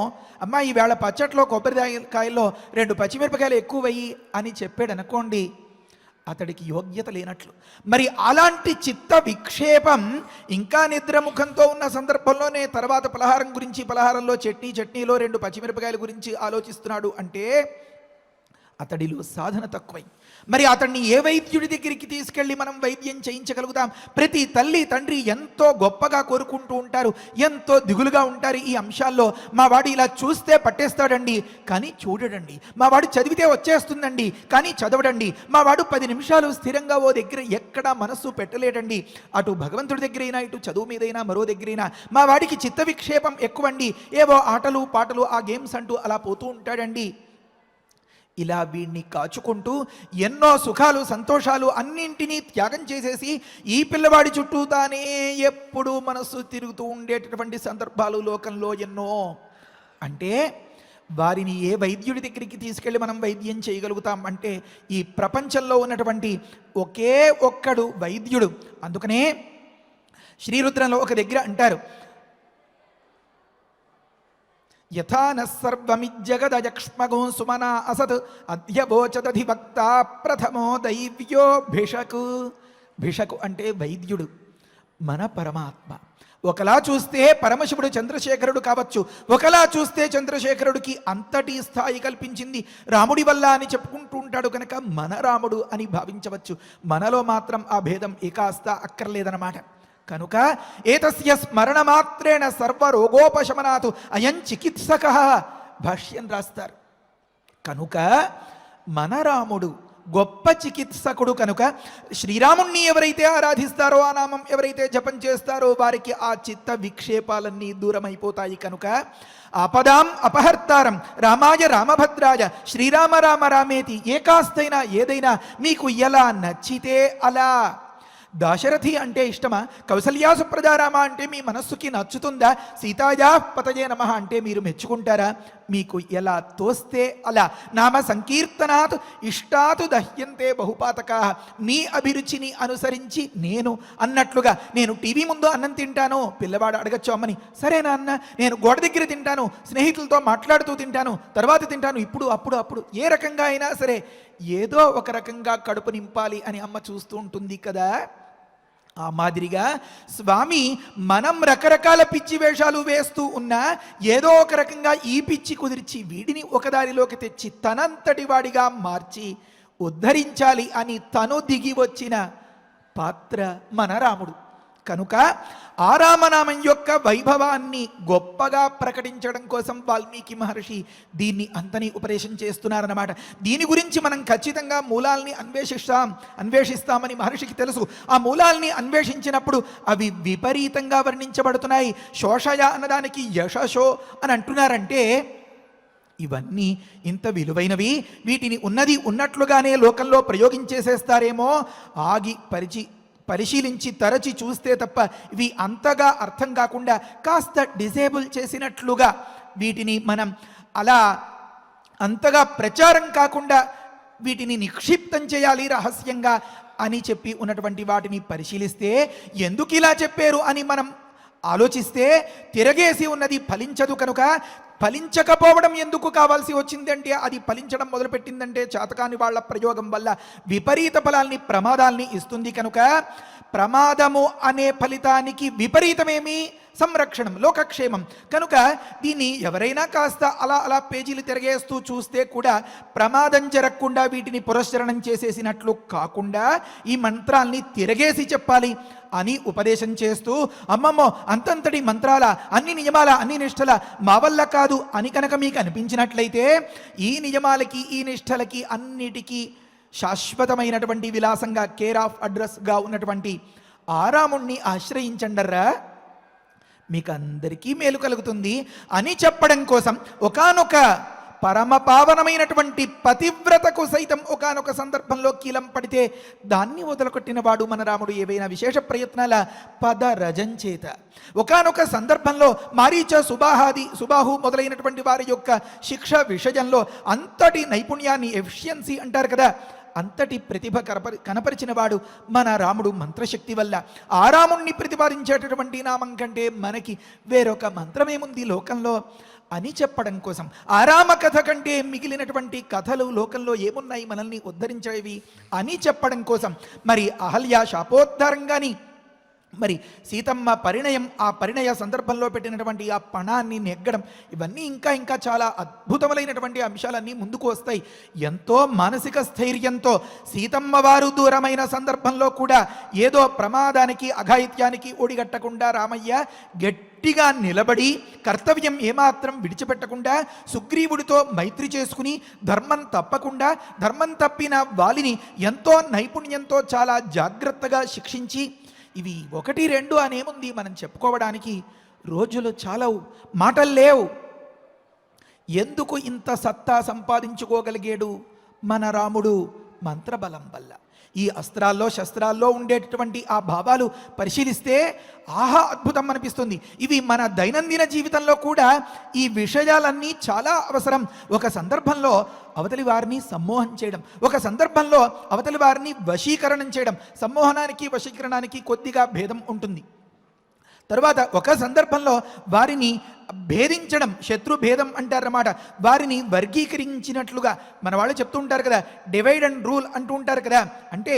అమ్మా ఈవేళ పచ్చట్లో కొబ్బరికాయల్లో 2 పచ్చిమిరపకాయలు ఎక్కువ వెయ్యి అని చెప్పాడు అనుకోండి, అతడికి యోగ్యత లేనట్లు. మరి అలాంటి చిత్త విక్షేపం ఇంకా నిద్రముఖంతో ఉన్న సందర్భంలోనే తర్వాత పలహారం గురించి, పలహారంలో చట్నీలో 2 పచ్చిమిరపకాయల గురించి ఆలోచిస్తున్నాడు అంటే అతడిలో సాధన తక్కువై. మరి అతన్ని ఏ వైద్యుడి దగ్గరికి తీసుకెళ్ళి మనం వైద్యం చేయించగలుగుతాం? ప్రతి తల్లి తండ్రి ఎంతో గొప్పగా కోరుకుంటూ ఉంటారు, ఎంతో దిగులుగా ఉంటారు ఈ అంశాల్లో. మా వాడు ఇలా చూస్తే పట్టేస్తాడండి కానీ చూడడండి, మా వాడు చదివితే వచ్చేస్తుందండి కానీ చదవడండి, మా వాడు 10 నిమిషాలు స్థిరంగా ఓ దగ్గర ఎక్కడా మనస్సు పెట్టలేడండి, అటు భగవంతుడి దగ్గరైనా ఇటు చదువు మీదైనా మరో దగ్గరైనా మా వాడికి చిత్త విక్షేపం ఎక్కువండి, ఏవో ఆటలు పాటలు ఆ గేమ్స్ అంటూ అలా పోతూ ఉంటాడండి. ఇలా వీడిని కాచుకుంటూ ఎన్నో సుఖాలు సంతోషాలు అన్నింటినీ త్యాగం చేసేసి ఈ పిల్లవాడి చుట్టూ తానే ఎప్పుడు మనస్సు తిరుగుతూ ఉండేటటువంటి సందర్భాలు లోకంలో ఎన్నో. అంటే వారిని ఏ వైద్యుడి దగ్గరికి తీసుకెళ్ళి మనం వైద్యం చేయగలుగుతాం అంటే ఈ ప్రపంచంలో ఉన్నటువంటి ఒకే ఒక్కడు వైద్యుడు. అందుకనే శ్రీరుద్రంలో ఒక దగ్గర అంటారు, యథా నర్వమిజ్జగదయక్ష్మగో సుమనా అసత్ అధ్యవోచదధివక్త ప్రథమో దైవ్యో భిషకు. భిషకు అంటే వైద్యుడు, మన పరమాత్మ. ఒకలా చూస్తే పరమశివుడు చంద్రశేఖరుడు కావచ్చు, ఒకలా చూస్తే చంద్రశేఖరుడికి అంతటి స్థాయి కల్పించింది రాముడి వల్ల అని చెప్పుకుంటూ ఉంటాడు కనుక మన రాముడు అని భావించవచ్చు. మనలో మాత్రం ఆ భేదం ఏకాస్త అక్కర్లేదన్నమాట. కనుక ఏతస్య స్మరణమాత్రేణ సర్వరోగోపశమనాతు అయం చికిత్సకః భాష్యం రాస్తారు. కనుక మన రాముడు గొప్ప చికిత్సకుడు. కనుక శ్రీరాముణ్ణి ఎవరైతే ఆరాధిస్తారో, ఆ నామం ఎవరైతే జపం చేస్తారో వారికి ఆ చిత్త విక్షేపాలన్నీ దూరమైపోతాయి. కనుక ఆపదాం అపహర్తారం రామాయ రామభద్రాయ శ్రీరామ రామ రామేతి ఏకాస్తైనా ఏదైనా మీకు ఎలా నచ్చితే అలా. దాశరథి అంటే ఇష్టమా? కౌసల్యా సుప్రజారామ అంటే మీ మనస్సుకి నచ్చుతుందా? సీతాయా పతయే నమః అంటే మీరు మెచ్చుకుంటారా? మీకు ఎలా తోస్తే అలా. నామ సంకీర్తనాత్ ఇష్టాతు దహ్యంతే బహుపాతకా. మీ అభిరుచిని అనుసరించి నేను అన్నట్లుగా, నేను టీవీ ముందు అన్నం తింటాను, పిల్లవాడు అడగచ్చు అమ్మని, సరేనా అన్న. నేను గోడ దగ్గర తింటాను, స్నేహితులతో మాట్లాడుతూ తింటాను, తర్వాత తింటాను, ఇప్పుడు అప్పుడు ఏ రకంగా అయినా సరే ఏదో ఒక రకంగా కడుపు నింపాలి అని అమ్మ చూస్తూ ఉంటుంది కదా. ఆ మాదిరిగా స్వామి మనం రకరకాల పిచ్చి వేషాలు వేస్తూ ఉన్నా ఏదో ఒక రకంగా ఈ పిచ్చి కుదిర్చి వీడిని ఒకదారిలోకి తెచ్చి తనంతటి వాడిగా మార్చి ఉద్ధరించాలి అని తను దిగి వచ్చిన పాత్ర మన రాముడు. కనుక ఆ రామనామం యొక్క వైభవాన్ని గొప్పగా ప్రకటించడం కోసం వాల్మీకి మహర్షి దీన్ని అంతని ఉపదేశం చేస్తున్నారన్నమాట. దీని గురించి మనం ఖచ్చితంగా మూలాల్ని అన్వేషిస్తామని మహర్షికి తెలుసు. ఆ మూలాల్ని అన్వేషించినప్పుడు అవి విపరీతంగా వర్ణించబడుతున్నాయి. శోషయ అన్నదానికి యశశో అని అంటున్నారంటే ఇవన్నీ ఇంత విలువైనవి, వీటిని ఉన్నది ఉన్నట్లుగానే లోకంలో ప్రయోగించేసేస్తారేమో, ఆగి పరిశీలించి తరచి చూస్తే తప్ప ఇవి అంతగా అర్థం కాకుండా కాస్త డిసేబుల్ చేసినట్లుగా వీటిని మనం అలా అంతగా ప్రచారం కాకుండా వీటిని నిక్షిప్తం చేయాలి రహస్యంగా అని చెప్పి ఉన్నటువంటి వాటిని పరిశీలిస్తే ఎందుకు ఇలా చెప్పారు అని మనం ఆలోచిస్తే తిరగేసి ఉన్నది ఫలించదు. కనుక ఫలించకపోవడం ఎందుకు కావాల్సి వచ్చిందంటే అది ఫలించడం మొదలుపెట్టిందంటే చేతకాని వాళ్ళ ప్రయోగం వల్ల విపరీత ఫలాల్ని ప్రమాదాల్ని ఇస్తుంది. కనుక ప్రమాదము అనే ఫలితానికి విపరీతమేమి? సంరక్షణం, లోకక్షేమం. కనుక దీన్ని ఎవరైనా కాస్త అలా పేజీలు తిరగేస్తూ చూస్తే కూడా ప్రమాదం జరగకుండా వీటిని పురస్చరణం చేసేసినట్లు కాకుండా ఈ మంత్రాల్ని తిరగేసి చెప్పాలి అని ఉపదేశం చేస్తూ, అమ్మమ్మో అంతంతటి మంత్రాల, అన్ని నియమాల, అన్ని నిష్ఠల మా వల్ల కాదు అని కనుక మీకు అనిపించినట్లయితే ఈ నియమాలకి ఈ నిష్ఠలకి అన్నిటికీ శాశ్వతమైనటువంటి విలాసంగా కేర్ ఆఫ్ అడ్రస్గా ఉన్నటువంటి ఆరాముణ్ణి ఆశ్రయించండర్రా, మీకు అందరికీ మేలు కలుగుతుంది అని చెప్పడం కోసం ఒకానొక పరమ పావనమైనటువంటి పతివ్రతకు సైతం ఒకానొక సందర్భంలో కీలం పడితే దాన్ని వదలకొట్టిన వాడు మన రాముడు. ఏవైనా విశేష ప్రయత్నాల పదరజం చేత ఒకానొక సందర్భంలో మారీచ సుబాహు మొదలైనటువంటి వారి యొక్క శిక్ష విషయంలో అంతటి నైపుణ్యాన్ని, ఎఫిషియన్సీ అంటారు కదా, అంతటి ప్రతిభ కనపరిచిన వాడు మన రాముడు. మంత్రశక్తి వల్ల ఆ రాముణ్ణి ప్రతిపాదించేటటువంటి నామం కంటే మనకి వేరొక మంత్రమేముంది లోకంలో అని చెప్పడం కోసం, ఆరామ కథ కంటే మిగిలినటువంటి కథలు లోకంలో ఏమున్నాయి మనల్ని ఉద్ధరించేవి అని చెప్పడం కోసం మరి అహల్య శాపోద్ధారం కానీ, మరి సీతమ్మ పరిణయం, ఆ పరిణయ సందర్భంలో పెట్టినటువంటి ఆ పణాన్ని నెగ్గడం, ఇవన్నీ ఇంకా చాలా అద్భుతములైనటువంటి అంశాలన్నీ ముందుకు వస్తాయి. ఎంతో మానసిక స్థైర్యంతో సీతమ్మ వారు దూరమైన సందర్భంలో కూడా ఏదో ప్రమాదానికి అఘాయిత్యానికి ఓడిగట్టకుండా రామయ్య గట్టిగా నిలబడి కర్తవ్యం ఏమాత్రం విడిచిపెట్టకుండా సుగ్రీవుడితో మైత్రి చేసుకుని ధర్మం తప్పకుండా, ధర్మం తప్పిన వాలిని ఎంతో నైపుణ్యంతో చాలా జాగ్రత్తగా శిక్షించి, ఇవి 1, 2 అనేముంది మనం చెప్పుకోవడానికి రోజులు చాలవు, మాటలు లేవు. ఎందుకు ఇంత సత్తా సంపాదించుకోగలిగాడు మన రాముడు? మంత్రబలం వల్ల. ఈ అస్త్రాల్లో శస్త్రాల్లో ఉండేటటువంటి ఆ భావాలు పరిశీలిస్తే ఆహా అద్భుతం అనిపిస్తుంది. ఇవి మన దైనందిన జీవితంలో కూడా ఈ విషయాలన్నీ చాలా అవసరం. ఒక సందర్భంలో అవతలి వారిని సమ్మోహం చేయడం, ఒక సందర్భంలో అవతలి వారిని వశీకరణం చేయడం. సమ్మోహనానికి వశీకరణానికి కొద్దిగా భేదం ఉంటుంది. తరువాత ఒక సందర్భంలో వారిని భేదించడం, శత్రు భేదం అంటారన్నమాట. వారిని వర్గీకరించినట్లుగా మన వాళ్ళు చెప్తూ ఉంటారు కదా, డివైడ్ అండ్ రూల్ అంటూ ఉంటారు కదా. అంటే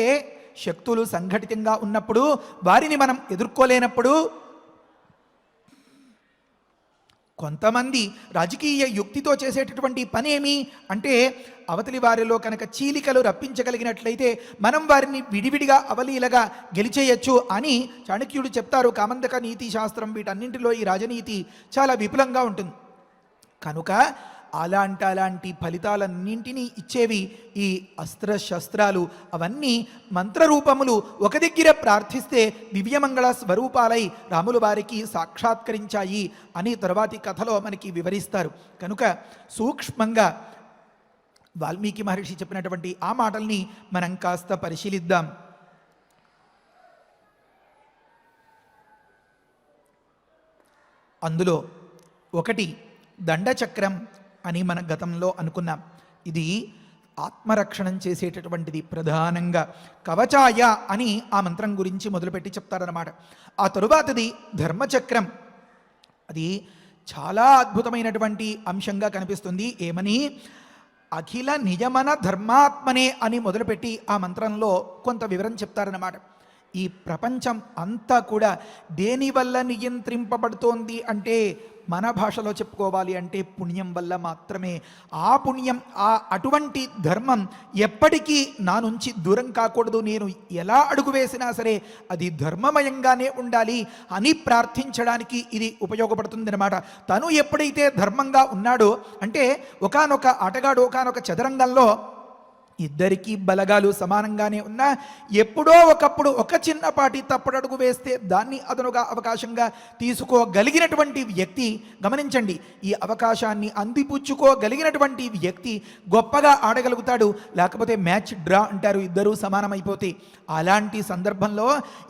శక్తులు సంఘటితంగా ఉన్నప్పుడు, వారిని మనం ఎదుర్కోలేనప్పుడు కొంతమంది రాజకీయ యుక్తితో చేసేటటువంటి పని ఏమి అంటే, అవతలి వారిలో కనుక చీలికలు రప్పించగలిగినట్లయితే మనం వారిని విడివిడిగా అవలీలగా గెలిచేయచ్చు అని చాణక్యుడు చెప్తారు. కామందక నీతి శాస్త్రం వీటన్నింటిలో ఈ రాజనీతి చాలా విపులంగా ఉంటుంది. కనుక అలాంటి ఫలితాలన్నింటినీ ఇచ్చేవి ఈ అస్త్రశస్త్రాలు. అవన్నీ మంత్రరూపములు. ఒక దగ్గర ప్రార్థిస్తే దివ్యమంగళ స్వరూపాలై రాముల వారికి సాక్షాత్కరించాయి అని తరువాతి కథలో మనకి వివరిస్తారు. కనుక సూక్ష్మంగా వాల్మీకి మహర్షి చెప్పినటువంటి ఆ మాటల్ని మనం కాస్త పరిశీలిద్దాం. అందులో ఒకటి దండచక్రం అని మన గతంలో అనుకున్నాం. ఇది ఆత్మరక్షణం చేసేటటువంటిది. ప్రధానంగా కవచాయ అని ఆ మంత్రం గురించి మొదలుపెట్టి చెప్తారన్నమాట. ఆ తరువాతది ధర్మచక్రం. అది చాలా అద్భుతమైనటువంటి అంశంగా కనిపిస్తుంది. ఏమని? అఖిల నియమన ధర్మాత్మనే అని మొదలుపెట్టి ఆ మంత్రంలో కొంత వివరం చెప్తారన్నమాట. ఈ ప్రపంచం అంతా కూడా దేనివల్ల నియంత్రింపబడుతోంది అంటే, మన భాషలో చెప్పుకోవాలి అంటే పుణ్యం వల్ల మాత్రమే. ఆ పుణ్యం, అటువంటి ధర్మం ఎప్పటికీ నా నుంచి దూరం కాకూడదు. నేను ఎలా అడుగు వేసినా సరే అది ధర్మమయంగానే ఉండాలి అని ప్రార్థించడానికి ఇది ఉపయోగపడుతుంది అన్నమాట. తను ఎప్పుడైతే ధర్మంగా ఉన్నాడో అంటే, ఒకానొక ఆటగాడు ఒకానొక చదరంగంలో ఇద్దరికీ బలగాలు సమానంగానే ఉన్నా ఎప్పుడో ఒకప్పుడు ఒక చిన్నపాటి తప్పుడడుగు వేస్తే దాన్ని అదనుగా అవకాశంగా తీసుకోగలిగినటువంటి వ్యక్తి, గమనించండి, ఈ అవకాశాన్ని అందిపుచ్చుకోగలిగినటువంటి వ్యక్తి గొప్పగా ఆడగలుగుతాడు. లేకపోతే మ్యాచ్ డ్రా అంటారు, ఇద్దరూ సమానమైపోతే. అలాంటి సందర్భంలో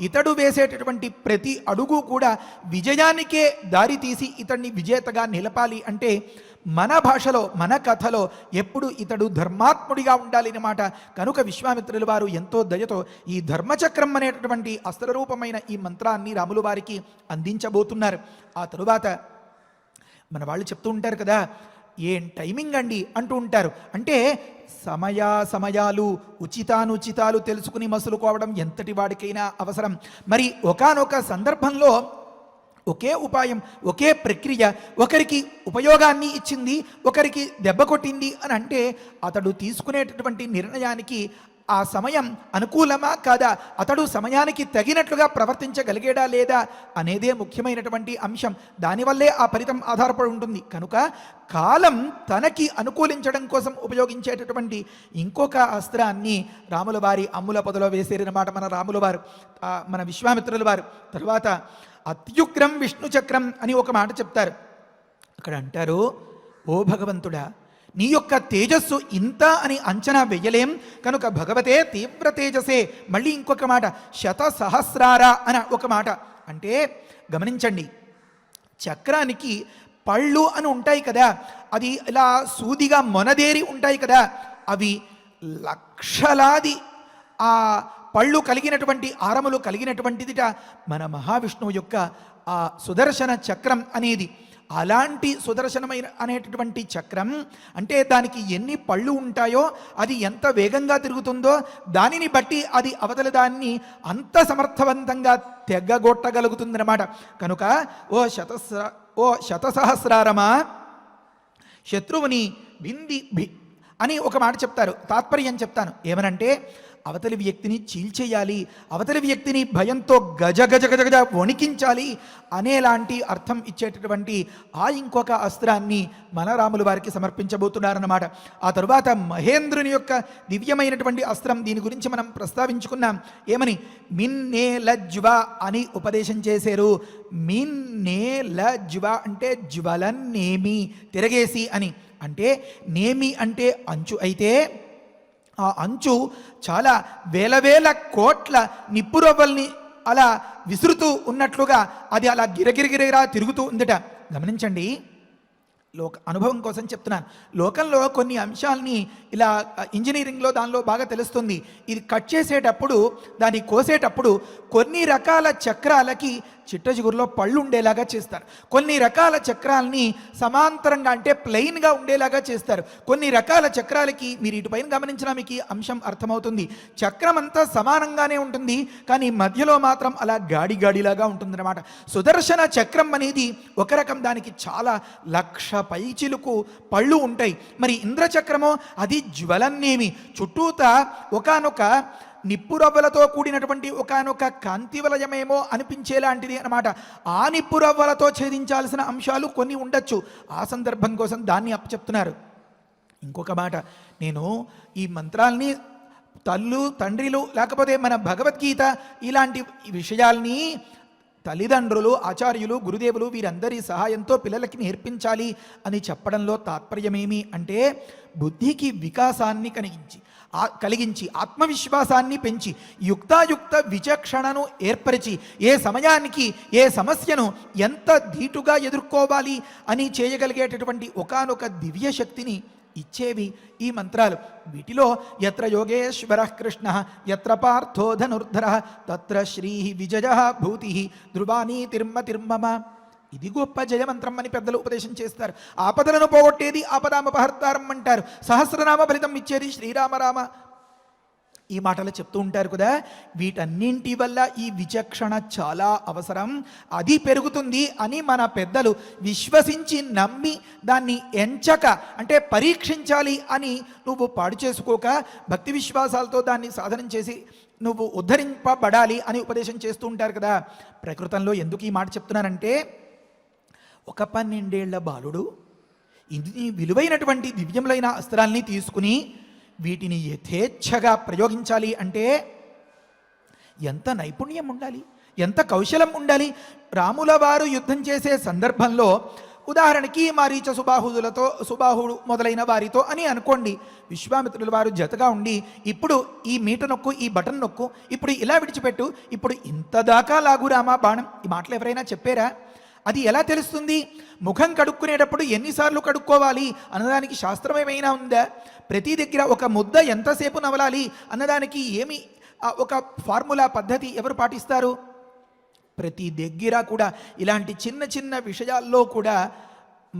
ఇతడు వేసేటటువంటి ప్రతి అడుగు కూడా విజయానికే దారి తీసి ఇతడిని విజేతగా నిలపాలి అంటే మన భాషలో మన కథలో ఎప్పుడు ఇతడు ధర్మాత్ముడిగా ఉండాలి అన్నమాట. కనుక విశ్వామిత్రుల వారు ఎంతో దయతో ఈ ధర్మచక్రం అనేటటువంటి అస్త్రరూపమైన ఈ మంత్రాన్ని రాముల వారికి అందించబోతున్నారు. ఆ తరువాత మన వాళ్ళు చెప్తూ ఉంటారు కదా, ఏం టైమింగ్ అండి అంటూ ఉంటారు. అంటే సమయాలు ఉచితానుచితాలు తెలుసుకుని మసులుకోవడం ఎంతటి వాడికైనా అవసరం. మరి ఒకానొక సందర్భంలో ఒకే ఉపాయం, ఒకే ప్రక్రియ ఒకరికి ఉపయోగాన్ని ఇచ్చింది, ఒకరికి దెబ్బ కొట్టింది అని అంటే అతడు తీసుకునేటటువంటి నిర్ణయానికి ఆ సమయం అనుకూలమా కాదా, అతడు సమయానికి తగినట్లుగా ప్రవర్తించగలిగేడా లేదా అనేదే ముఖ్యమైనటువంటి అంశం. దానివల్లే ఆ ఫలితం ఆధారపడి ఉంటుంది. కనుక కాలం తనకి అనుకూలించడం కోసం ఉపయోగించేటటువంటి ఇంకొక అస్త్రాన్ని రాముల వారి అమ్ముల పొదలో వేసేరన్నమాట మన రాముల వారు, మన విశ్వామిత్రుల వారు. తర్వాత అత్యుగ్రం విష్ణు చక్రం అని ఒక మాట చెప్తారు. అక్కడ అంటారు, ఓ భగవంతుడా, నీ యొక్క తేజస్సు ఇంత అని అంచనా వెయ్యలేం, కనుక భగవతే తీవ్ర తేజసే. మళ్ళీ ఇంకొక మాట, శత సహస్రార అని ఒక మాట. అంటే గమనించండి, చక్రానికి పళ్ళు అని ఉంటాయి కదా, అది ఇలా సూదిగా మొనదేరి ఉంటాయి కదా, అవి లక్షలాది ఆ పళ్ళు కలిగినటువంటి ఆరములు కలిగినటువంటిదిట మన మహావిష్ణువు యొక్క ఆ సుదర్శన చక్రం అనేది. అలాంటి సుదర్శనమైన అనేటటువంటి చక్రం అంటే దానికి ఎన్ని పళ్ళు ఉంటాయో, అది ఎంత వేగంగా తిరుగుతుందో దానిని బట్టి అది అవతల దాన్ని అంత సమర్థవంతంగా తెగ్గగొట్టగలుగుతుందన్నమాట. కనుక ఓ శతసహస్రారమా, శత్రువుని బింది అని ఒక మాట చెప్తారు. తాత్పర్యం చెప్తాను. ఏమనంటే, అవతలి వ్యక్తిని చీల్చేయాలి, అవతలి వ్యక్తిని భయంతో గజ గజ గజ గజ వణికించాలి అనేలాంటి అర్థం ఇచ్చేటటువంటి ఆ ఇంకొక అస్త్రాన్ని మన రాముల వారికి సమర్పించబోతున్నారన్నమాట. ఆ తరువాత మహేంద్రుని యొక్క దివ్యమైనటువంటి అస్త్రం, దీని గురించి మనం ప్రస్తావించుకున్నాం. ఏమని? మిన్నేలజ్వ అని ఉపదేశం చేశారు. మిన్నేలజ్వ అంటే జ్వలన్నేమి, తిరగేసి అని. అంటే నేమి అంటే అంచు అయితే, ఆ అంచు చాలా వేల కోట్ల నిప్పురవ్వల్ని అలా విసురుతూ ఉన్నట్లుగా అది అలా గిరగిరగిరగిరా తిరుగుతూ ఉందట. గమనించండి, అనుభవం కోసం చెప్తున్నాను. లోకంలో కొన్ని అంశాలని ఇలా ఇంజనీరింగ్లో దానిలో బాగా తెలుస్తుంది. ఇది కట్ చేసేటప్పుడు, దాన్ని కోసేటప్పుడు కొన్ని రకాల చక్రాలకి చిట్ట చిగురులో పళ్ళు ఉండేలాగా చేస్తారు. కొన్ని రకాల చక్రాల్ని సమాంతరంగా అంటే ప్లెయిన్గా ఉండేలాగా చేస్తారు. కొన్ని రకాల చక్రాలకి మీరు ఇటుపైన గమనించినా మీకు ఈ అంశం అర్థమవుతుంది. చక్రం అంతా సమానంగానే ఉంటుంది, కానీ మధ్యలో మాత్రం అలా గాడిగాడిలాగా ఉంటుందన్నమాట. సుదర్శన చక్రం అనేది ఒక రకం, దానికి చాలా 1,00,000 పైచిలుకు పళ్ళు ఉంటాయి. మరి ఇంద్రచక్రమో అది జ్వలన్నేమి, చుట్టూత ఒకానొక నిప్పురవ్వలతో కూడినటువంటి ఒకానొక కాంతి వలయమేమో అనిపించేలాంటిది అన్నమాట. ఆ నిప్పురవ్వలతో ఛేదించాల్సిన అంశాలు కొన్ని ఉండొచ్చు. ఆ సందర్భం కోసం దాన్ని అప్పచెప్తున్నారు. ఇంకొక మాట, నేను ఈ మంత్రాల్ని తల్లు తండ్రిలు లేకపోతే మన భగవద్గీత ఇలాంటి విషయాల్ని తల్లిదండ్రులు, ఆచార్యులు, గురుదేవులు వీరందరి సహాయంతో పిల్లలకి నేర్పించాలి అని చెప్పడంలో తాత్పర్యమేమి అంటే, బుద్ధికి వికాసాన్ని కలిగించి ఆత్మవిశ్వాసాన్ని పెంచి యుక్తాయుక్త విచక్షణను ఏర్పరిచి ఏ సమయానికి ఏ సమస్యను ఎంత ధీటుగా ఎదుర్కోవాలి అని చేయగలిగేటటువంటి ఒకానొక దివ్య శక్తిని ఇచ్చేవి ఈ మంత్రాలు. వీటిలో యత్ర యోగేశ్వర కృష్ణ యత్ర పార్థో ధనుర్ధర తత్ర శ్రీ విజయ భూతి ధ్రువానీ తిర్మమ. ఇది గొప్ప జయమంత్రం అని పెద్దలు ఉపదేశం చేస్తారు. ఆపదలను పోగొట్టేది ఆపదామపహర్తారం అంటారు. సహస్రనామ ఫలితం ఇచ్చేది శ్రీరామరామ. ఈ మాటలు చెప్తూ ఉంటారు కదా. వీటన్నింటి వల్ల ఈ విచక్షణ చాలా అవసరం, అది పెరుగుతుంది అని మన పెద్దలు విశ్వసించి నమ్మి దాన్ని ఎంచక అంటే పరీక్షించాలి అని నువ్వు పాడు చేసుకోక భక్తి విశ్వాసాలతో దాన్ని సాధనం చేసి నువ్వు ఉద్ధరింపబడాలి అని ఉపదేశం చేస్తూ ఉంటారు కదా. ప్రకృతంలో ఎందుకు ఈ మాట చెప్తున్నానంటే, ఒక 12 ఏళ్ల బాలుడు ఇది విలువైనటువంటి దివ్యములైన అస్త్రాల్ని తీసుకుని వీటిని యథేచ్ఛగా ప్రయోగించాలి అంటే ఎంత నైపుణ్యం ఉండాలి, ఎంత కౌశలం ఉండాలి. రాముల వారు యుద్ధం చేసే సందర్భంలో ఉదాహరణకి మారీచ సుబాహుడు మొదలైన వారితో అని అనుకోండి, విశ్వామిత్రుల వారు జతగా ఉండి ఇప్పుడు ఈ మీట నొక్కు, ఈ బటన్ నొక్కు, ఇప్పుడు ఇలా విడిచిపెట్టు, ఇప్పుడు ఇంత దాకా లాగురామా బాణం, ఈ మాటలు ఎవరైనా చెప్పారా? అది ఎలా తెలుస్తుంది? ముఖం కడుక్కునేటప్పుడు ఎన్నిసార్లు కడుక్కోవాలి అన్నదానికి శాస్త్రం ఏమైనా ఉందా? ప్రతి దగ్గర ఒక ముద్ద ఎంతసేపు నవలాలి అన్నదానికి ఏమి ఒక ఫార్ములా పద్ధతి ఎవరు పాటిస్తారు? ప్రతి దగ్గర కూడా ఇలాంటి చిన్న చిన్న విషయాల్లో కూడా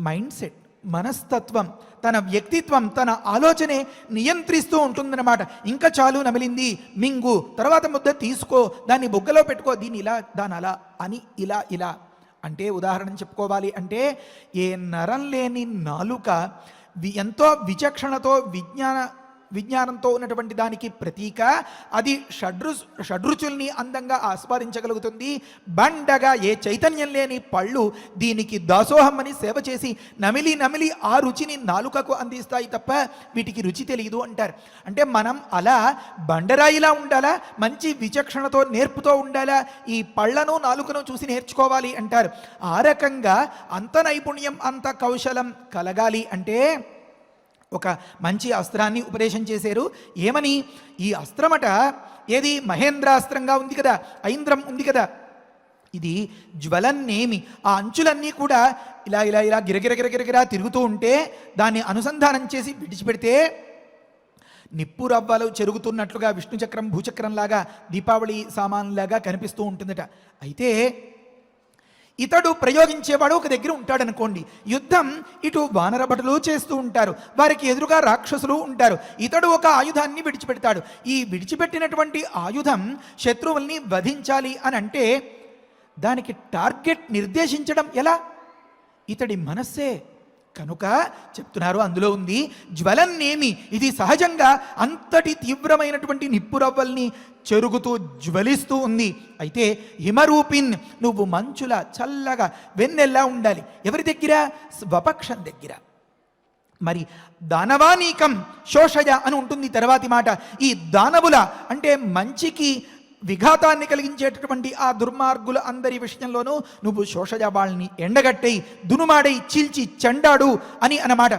మైండ్ సెట్, మనస్తత్వం, తన వ్యక్తిత్వం, తన ఆలోచనే నియంత్రిస్తూ ఉంటుందన్నమాట. ఇంకా చాలు నమిలింది, మింగు, తర్వాత ముద్ద తీసుకో, దాన్ని బుగ్గలో పెట్టుకో, దీన్ని ఇలా దాని అలా అని ఇలా అంటే ఉదాహరణ చెప్పుకోవాలి అంటే, ఏ నరం లేని నాలుక ఎంతో విచక్షణతో విజ్ఞానంతో ఉన్నటువంటి దానికి ప్రతీక. అది షడ్రుచుల్ని అందంగా ఆస్వాదించగలుగుతుంది. బండగా ఏ చైతన్యం లేని పళ్ళు దీనికి దాసోహం అని సేవ చేసి నమిలి ఆ రుచిని నాలుకకు అందిస్తాయి తప్ప వీటికి రుచి తెలియదు అంటారు. అంటే మనం అలా బండరాయిలా ఉండాలా, మంచి విచక్షణతో నేర్పుతో ఉండాలా, ఈ పళ్ళను నాలుకను చూసి నేర్చుకోవాలి అంటారు. ఆ రకంగా అంత నైపుణ్యం, అంత కౌశలం కలగాలి అంటే ఒక మంచి అస్త్రాన్ని ఉపదేశం చేశారు. ఏమని? ఈ అస్త్రమట ఏది మహేంద్రాస్త్రంగా ఉంది కదా, ఐంద్రం ఉంది కదా, ఇది జ్వలన్నేమి. ఆ అంచులన్నీ కూడా ఇలా గిరగిరా తిరుగుతూ ఉంటే దాన్ని అనుసంధానం చేసి విడిచిపెడితే నిప్పు రవ్వలు చెరుగుతున్నట్లుగా విష్ణుచక్రం భూచక్రంలాగా దీపావళి సామాన్లాగా కనిపిస్తూ ఉంటుందట. అయితే ఇతడు ప్రయోగించేవాడు ఒక దగ్గర ఉంటాడనుకోండి, యుద్ధం ఇటు వానరభటులు చేస్తూ ఉంటారు, వారికి ఎదురుగా రాక్షసులు ఉంటారు. ఇతడు ఒక ఆయుధాన్ని విడిచిపెడతాడు. ఈ విడిచిపెట్టినటువంటి ఆయుధం శత్రువుల్ని వధించాలి అని అంటే దానికి టార్గెట్ నిర్దేశించడం ఎలా? ఇతడి మనస్సే. కనుక చెప్తున్నారు, అందులో ఉంది జ్వలన్నేమి. ఇది సహజంగా అంతటి తీవ్రమైనటువంటి నిప్పురవ్వల్ని చెరుగుతూ జ్వలిస్తూ ఉంది. అయితే హిమరూపిన్, నువ్వు మంచులా చల్లగా వెన్నెల్లా ఉండాలి. ఎవరి దగ్గర? స్వపక్షం దగ్గర. మరి దానవానీకం శోషయ అని ఉంటుంది తర్వాతి మాట. ఈ దానవుల అంటే మంచికి విఘాతాన్ని కలిగించేటటువంటి ఆ దుర్మార్గుల అందరి విషయంలోనూ నువ్వు శోషయ వాళ్ళని ఎండగట్టై దునుమాడై చీల్చి చెండాడు అని అన్నమాట.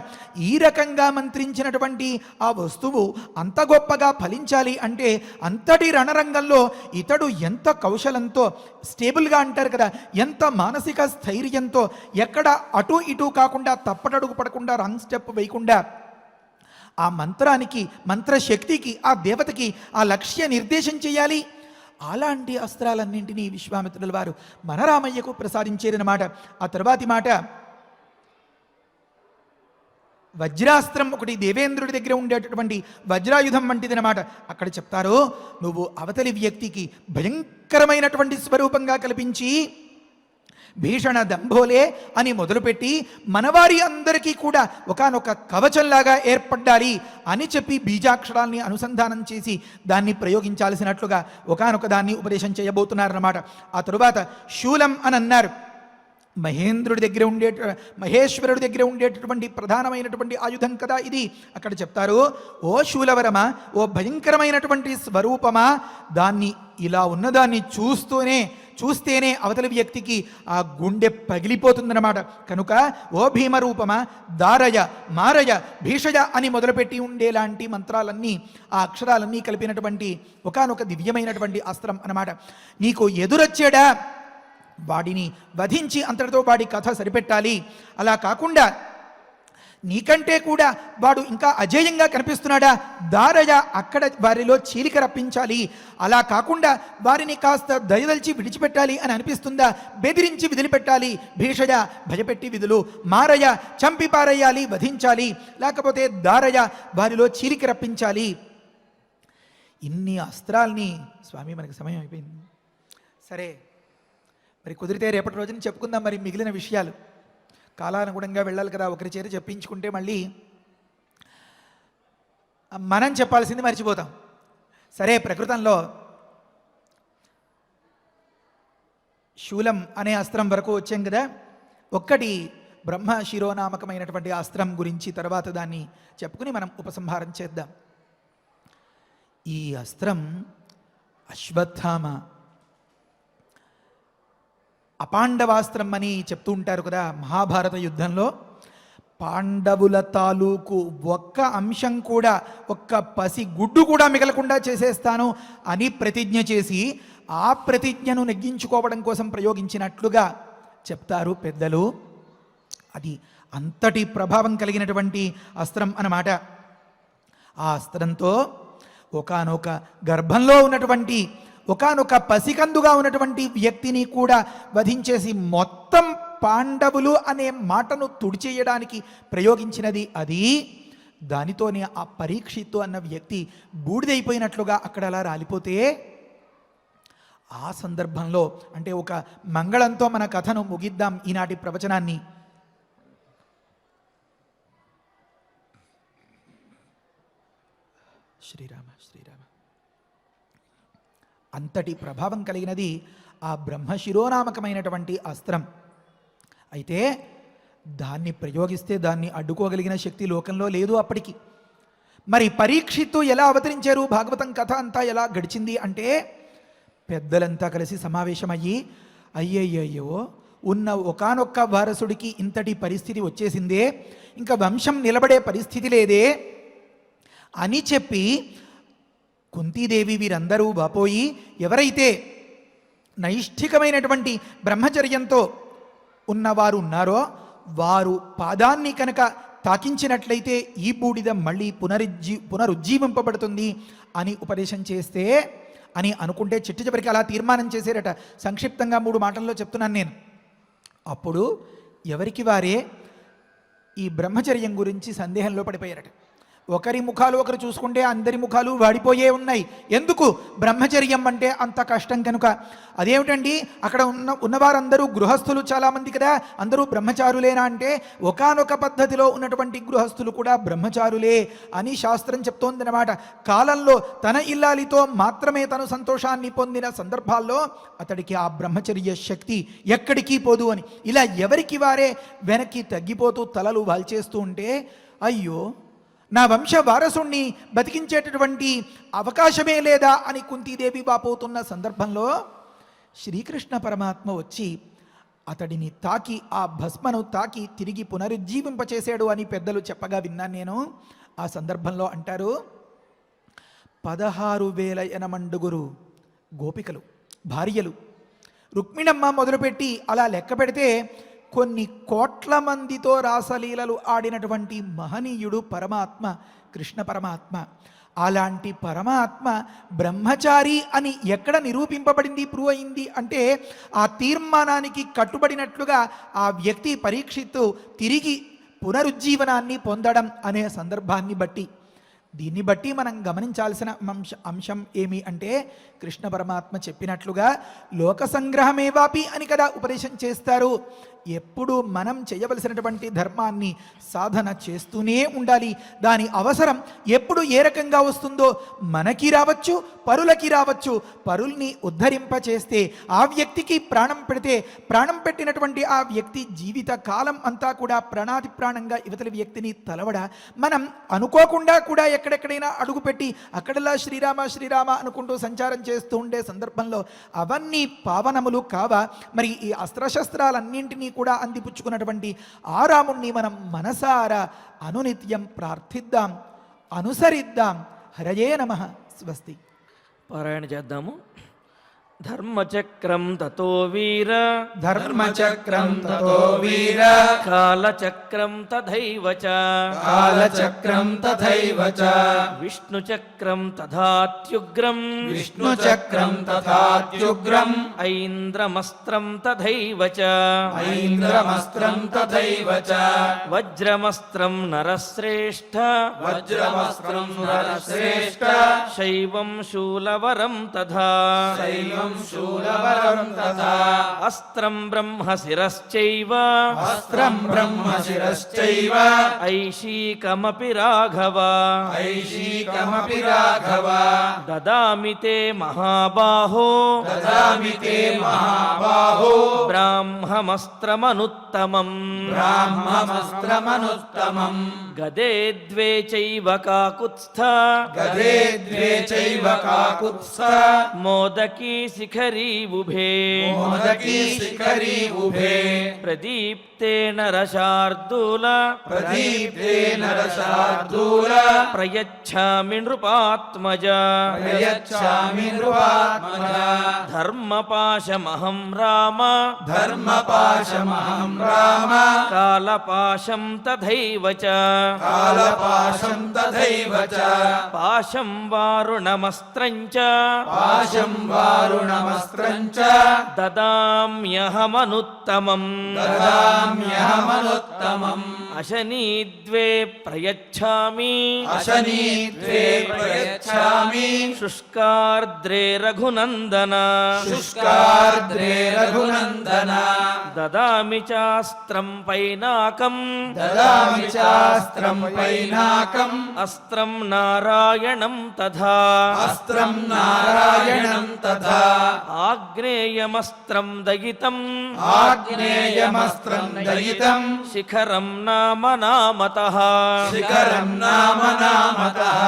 ఈ రకంగా మంత్రించినటువంటి ఆ వస్తువు అంత గొప్పగా ఫలించాలి అంటే అంతటి రణరంగంలో ఇతడు ఎంత కౌశలంతో, స్టేబుల్గా అంటారు కదా, ఎంత మానసిక స్థైర్యంతో, ఎక్కడ అటు ఇటు కాకుండా తప్పటడుగు పడకుండా రాంగ్ స్టెప్ వేయకుండా ఆ మంత్రానికి, మంత్రశక్తికి, ఆ దేవతకి ఆ లక్ష్య నిర్దేశం చేయాలి. అలాంటి అస్త్రాలన్నింటినీ విశ్వామిత్రుల వారు మన రామయ్యకు ప్రసాదించారన్నమాట. ఆ తర్వాతి మాట, వజ్రాస్త్రం ఒకటి దేవేంద్రుడి దగ్గర ఉండేటటువంటి వజ్రాయుధం వంటిదనమాట. అక్కడ చెప్తారు, నువ్వు అవతలి వ్యక్తికి భయంకరమైనటువంటి స్వరూపంగా కల్పించి భీషణ దంభోలే అని మొదలుపెట్టి మనవారి అందరికీ కూడా ఒకానొక కవచంలాగా ఏర్పడ్డాలి అని చెప్పి బీజాక్షరాల్ని అనుసంధానం చేసి దాన్ని ప్రయోగించాల్సినట్లుగా ఒకానొక దాన్ని ఉపదేశం చేయబోతున్నారన్నమాట. ఆ తరువాత శూలం అని అన్నారు. మహేశ్వరుడి దగ్గర ఉండేటటువంటి ప్రధానమైనటువంటి ఆయుధం కదా ఇది. అక్కడ చెప్తారు, ఓ శూలవరమా, ఓ భయంకరమైనటువంటి స్వరూపమా, దాన్ని ఇలా ఉన్నదాన్ని చూస్తేనే అవతలి వ్యక్తికి ఆ గుండె పగిలిపోతుందన్నమాట. కనుక ఓ భీమరూపమా, దారయ, మారయ, భీషయ అని మొదలుపెట్టి ఉండేలాంటి మంత్రాలన్నీ, ఆ అక్షరాలన్నీ కలిపినటువంటి ఒకానొక దివ్యమైనటువంటి అస్త్రం అన్నమాట. నీకు ఎదురొచ్చాడా, వాడిని వధించి అంతటితో వాడి కథ సరిపెట్టాలి. అలా కాకుండా నీకంటే కూడా వాడు ఇంకా అజేయంగా కనిపిస్తున్నాడా, దారయ, అక్కడ వారిలో చీలిక రప్పించాలి. అలా కాకుండా వారిని కాస్త దయదల్చి విడిచిపెట్టాలి అని అనిపిస్తుందా, బెదిరించి విదిలిపెట్టాలి. భీషయ, భయపెట్టి విధులు. మారయ, చంపి పారేయాలి, వధించాలి. లేకపోతే దారయ, వారిలో చీలిక రప్పించాలి. ఇన్ని అస్త్రాల్ని స్వామి, మనకి సమయం అయిపోయింది. సరే, మరి కుదిరితే రేపటి రోజున చెప్పుకుందాం మరి మిగిలిన విషయాలు. కాలానుగుణంగా వెళ్ళాలి కదా, ఒకరి చేత చెప్పించుకుంటే మళ్ళీ మనం చెప్పాల్సింది మర్చిపోతాం. సరే, ప్రకృతంలో శూలం అనే అస్త్రం వరకు వచ్చాం కదా. ఒక్కటి బ్రహ్మ శిరోనామకమైనటువంటి అస్త్రం గురించి తర్వాత దాన్ని చెప్పుకుని మనం ఉపసంహారం చేద్దాం. ఈ అస్త్రం అశ్వత్థామ అపాండవాస్త్రం అని చెప్తూ ఉంటారు కదా. మహాభారత యుద్ధంలో పాండవుల తాలూకు ఒక్క అంశం కూడా, ఒక్క పసి గుడ్డు కూడా మిగలకుండా చేసేస్తాను అని ప్రతిజ్ఞ చేసి ఆ ప్రతిజ్ఞను నెగ్గించుకోవడం కోసం ప్రయోగించినట్లుగా చెప్తారు పెద్దలు. అది అంతటి ప్రభావం కలిగినటువంటి అస్త్రం అన్నమాట. ఆ అస్త్రంతో ఒకానొక గర్భంలో ఉన్నటువంటి ఒకానొక పసికందుగా ఉన్నటువంటి వ్యక్తిని కూడా వధించేసి మొత్తం పాండవులు అనే మాటను తుడిచేయడానికి ప్రయోగించినది అది. దానితోనే ఆ పరీక్షిత్తు అన్న వ్యక్తి బూడిదైపోయినట్లుగా అక్కడ అలా రాలిపోతే, ఆ సందర్భంలో అంటే ఒక మంగళంతో మన కథను ముగిద్దాం ఈనాటి ప్రవచనాన్ని. శ్రీరామ శ్రీరామ. అంతటి ప్రభావం కలిగినది ఆ బ్రహ్మశిరోనామకమైనటువంటి అస్త్రం. అయితే దాన్ని ప్రయోగిస్తే దాన్ని అడ్డుకోగలిగిన శక్తి లోకంలో లేదు అప్పటికి. మరి పరీక్షిత్తు ఎలా అవతరించారు, భాగవతం కథ అంతా ఎలా గడిచింది అంటే, పెద్దలంతా కలిసి సమావేశమయ్యి, అయ్యయ్యో, ఉన్న ఒకానొక్క వారసుడికి ఇంతటి పరిస్థితి వచ్చేసిందే, ఇంకా వంశం నిలబడే పరిస్థితి లేదే అని చెప్పి కుంతీదేవి వీరందరూ వాపోయి, ఎవరైతే నైష్ఠికమైనటువంటి బ్రహ్మచర్యంతో ఉన్నవారు ఉన్నారో వారు పాదాన్ని కనుక తాకించినట్లయితే ఈ బూడిద మళ్ళీ పునరుజ్జీవింపబడుతుంది అని ఉపదేశం చేస్తే అని అనుకుంటే చిట్ట చివరికి అలా తీర్మానం చేశారట. సంక్షిప్తంగా 3 మాటల్లో చెప్తున్నాను నేను. అప్పుడు ఎవరికి వారే ఈ బ్రహ్మచర్యం గురించి సందేహంలో పడిపోయారట. ఒకరి ముఖాలు ఒకరు చూసుకుంటే అందరి ముఖాలు వాడిపోయే ఉన్నాయి. ఎందుకు? బ్రహ్మచర్యం అంటే అంత కష్టం కనుక. అదేమిటండి, అక్కడ ఉన్నవారందరూ గృహస్థులు చాలామంది కదా, అందరూ బ్రహ్మచారులేనా అంటే, ఒకానొక పద్ధతిలో ఉన్నటువంటి గృహస్థులు కూడా బ్రహ్మచారులే అని శాస్త్రం చెప్తోందన్నమాట. కాలంలో తన ఇల్లాలితో మాత్రమే తను సంతోషాన్ని పొందిన సందర్భాల్లో అతడికి ఆ బ్రహ్మచర్య శక్తి ఎక్కడికి పోదు అని ఇలా ఎవరికి వారే వెనక్కి తగ్గిపోతూ తలలు వాల్చేస్తూ ఉంటే, అయ్యో, నా వంశ వారసుణ్ణి బతికించేటటువంటి అవకాశమే లేదా అని కుంతీదేవి వాపోతున్న సందర్భంలో శ్రీకృష్ణ పరమాత్మ వచ్చి అతడిని తాకి, ఆ భస్మను తాకి తిరిగి పునరుజ్జీవింపచేశాడు అని పెద్దలు చెప్పగా విన్నాను నేను. ఆ సందర్భంలో అంటారు, 16,000 గోపికలు, భార్యలు, రుక్మిణమ్మ మొదలుపెట్టి అలా లెక్క పెడితే కొన్ని కోట్ల మందితో రాసలీలలు ఆడినటువంటి మహనీయుడు పరమాత్మ, కృష్ణ పరమాత్మ. అలాంటి పరమాత్మ బ్రహ్మచారి అని ఎక్కడ నిరూపింపబడింది, ప్రూవ్ అయింది అంటే ఆ తీర్మానానికి కట్టుబడినట్లుగా ఆ వ్యక్తి పరీక్షిత్తు తిరిగి పునరుజ్జీవనాన్ని పొందడం అనే సందర్భాన్ని బట్టి. దీన్ని బట్టి మనం గమనించాల్సిన అంశం ఏమి అంటే కృష్ణ పరమాత్మ చెప్పినట్లుగా లోక సంగ్రహమేవాపి అని కదా ఉపదేశం చేస్తారు. ఎప్పుడు మనం చేయవలసినటువంటి ధర్మాన్ని సాధన చేస్తూనే ఉండాలి. దాని అవసరం ఎప్పుడు ఏ రకంగా వస్తుందో మనకి రావచ్చు, పరులకి రావచ్చు. పరుల్ని ఉద్ధరింపచేస్తే ఆ వ్యక్తికి ప్రాణం పెడితే ప్రాణం పెట్టినటువంటి ఆ వ్యక్తి జీవిత కాలం అంతా కూడా ప్రాణాది ప్రాణంగా యువతలి వ్యక్తిని తలవడ మనం అనుకోకుండా కూడా ఎక్కడెక్కడైనా అడుగుపెట్టి అక్కడలా శ్రీరామ శ్రీరామ అనుకుంటూ సంచారం చేస్తూ ఉండే సందర్భంలో అవన్నీ పావనములు కావా? మరి ఈ అస్త్రశస్త్రాలన్నింటినీ కూడా అందిపుచ్చుకున్నటువంటి ఆ రాముణ్ణి మనం మనసారా అనునిత్యం ప్రార్థిద్దాం, అనుసరిద్దాం. హరయే నమః. స్వస్తి. పారాయణ చేద్దాము. ధర్మచక్రం తతో వీర, ధర్మచక్రం తతో వీర, కాలచక్రం తథైవ చ, కాలచక్రం తథైవ చ, విష్ణుచక్రం తథాత్యుగ్రం, విష్ణుచక్రం తథాత్యుగ్రం, ఐంద్రమస్త్రం తథైవ చ, ఐంద్రమస్త్రం తథైవ చ, వజ్రమస్త్రం నరశ్రేష్ఠ, వజ్రమస్త్రం నరశ్రేష్ఠ, శైవం శూలవరం తథా, శైవం శూలవరం తథా, అస్త్రం బ్రహ్మశిరశ్చైవ, అస్త్రం బ్రహ్మశిరశ్చైవ, ఐషీకమపి రాఘవ, ఐషీకమపి రాఘవ, దదామి తే మహాబాహో, దదామి తే మహాబాహో, బ్రాహ్మమస్త్రమనుత్తమం, బ్రాహ్మమస్త్రమనుత్తమం, గదే ద్వే చైవ కాకుత్స్థ, గదే ద్వే చైవ కాకుత్స్థ, మోదకీ శిఖరీ ఉభే, మోదకీ శిఖరీ ఉభే, ప్రదీప్తే నరశార్దూల, ప్రదీప్తే నరశార్దూల, ప్రయచ్ఛామి నృపాత్మజ, ప్రయచ్ఛామి నృపాత్మజ, ధర్మపాశమహం రామ, ధర్మపాశమహం రామ, కాలపాశం తథైవ చ, కాలపాశం తథైవ చ, పాశం వారుణమస్త్రం చ, పాశం వారుణమస్త్రం చ, దదామ్యహమనుత్తమం, దదామ్యహమనుత్తమం, అశనీ ద్వే ప్రయచ్ఛామి, అశనీ ద్వే ప్రయచ్ఛామి, శుష్కార్ద్రే రఘునందన, శుష్కార్ద్రే రఘునందన, దదామి చాస్త్రం పైనాకం, దదామి చాస్త్రం పైనాకం, అస్త్రం నారాయణం తథా, అస్త్రం నారాయణం తథా, ఆగ్నేయమస్త్రం దయితం, ఆగ్నేయమస్త్రం దయితం, శిఖరం నామ నామతః, శిఖరం నామ నామతః,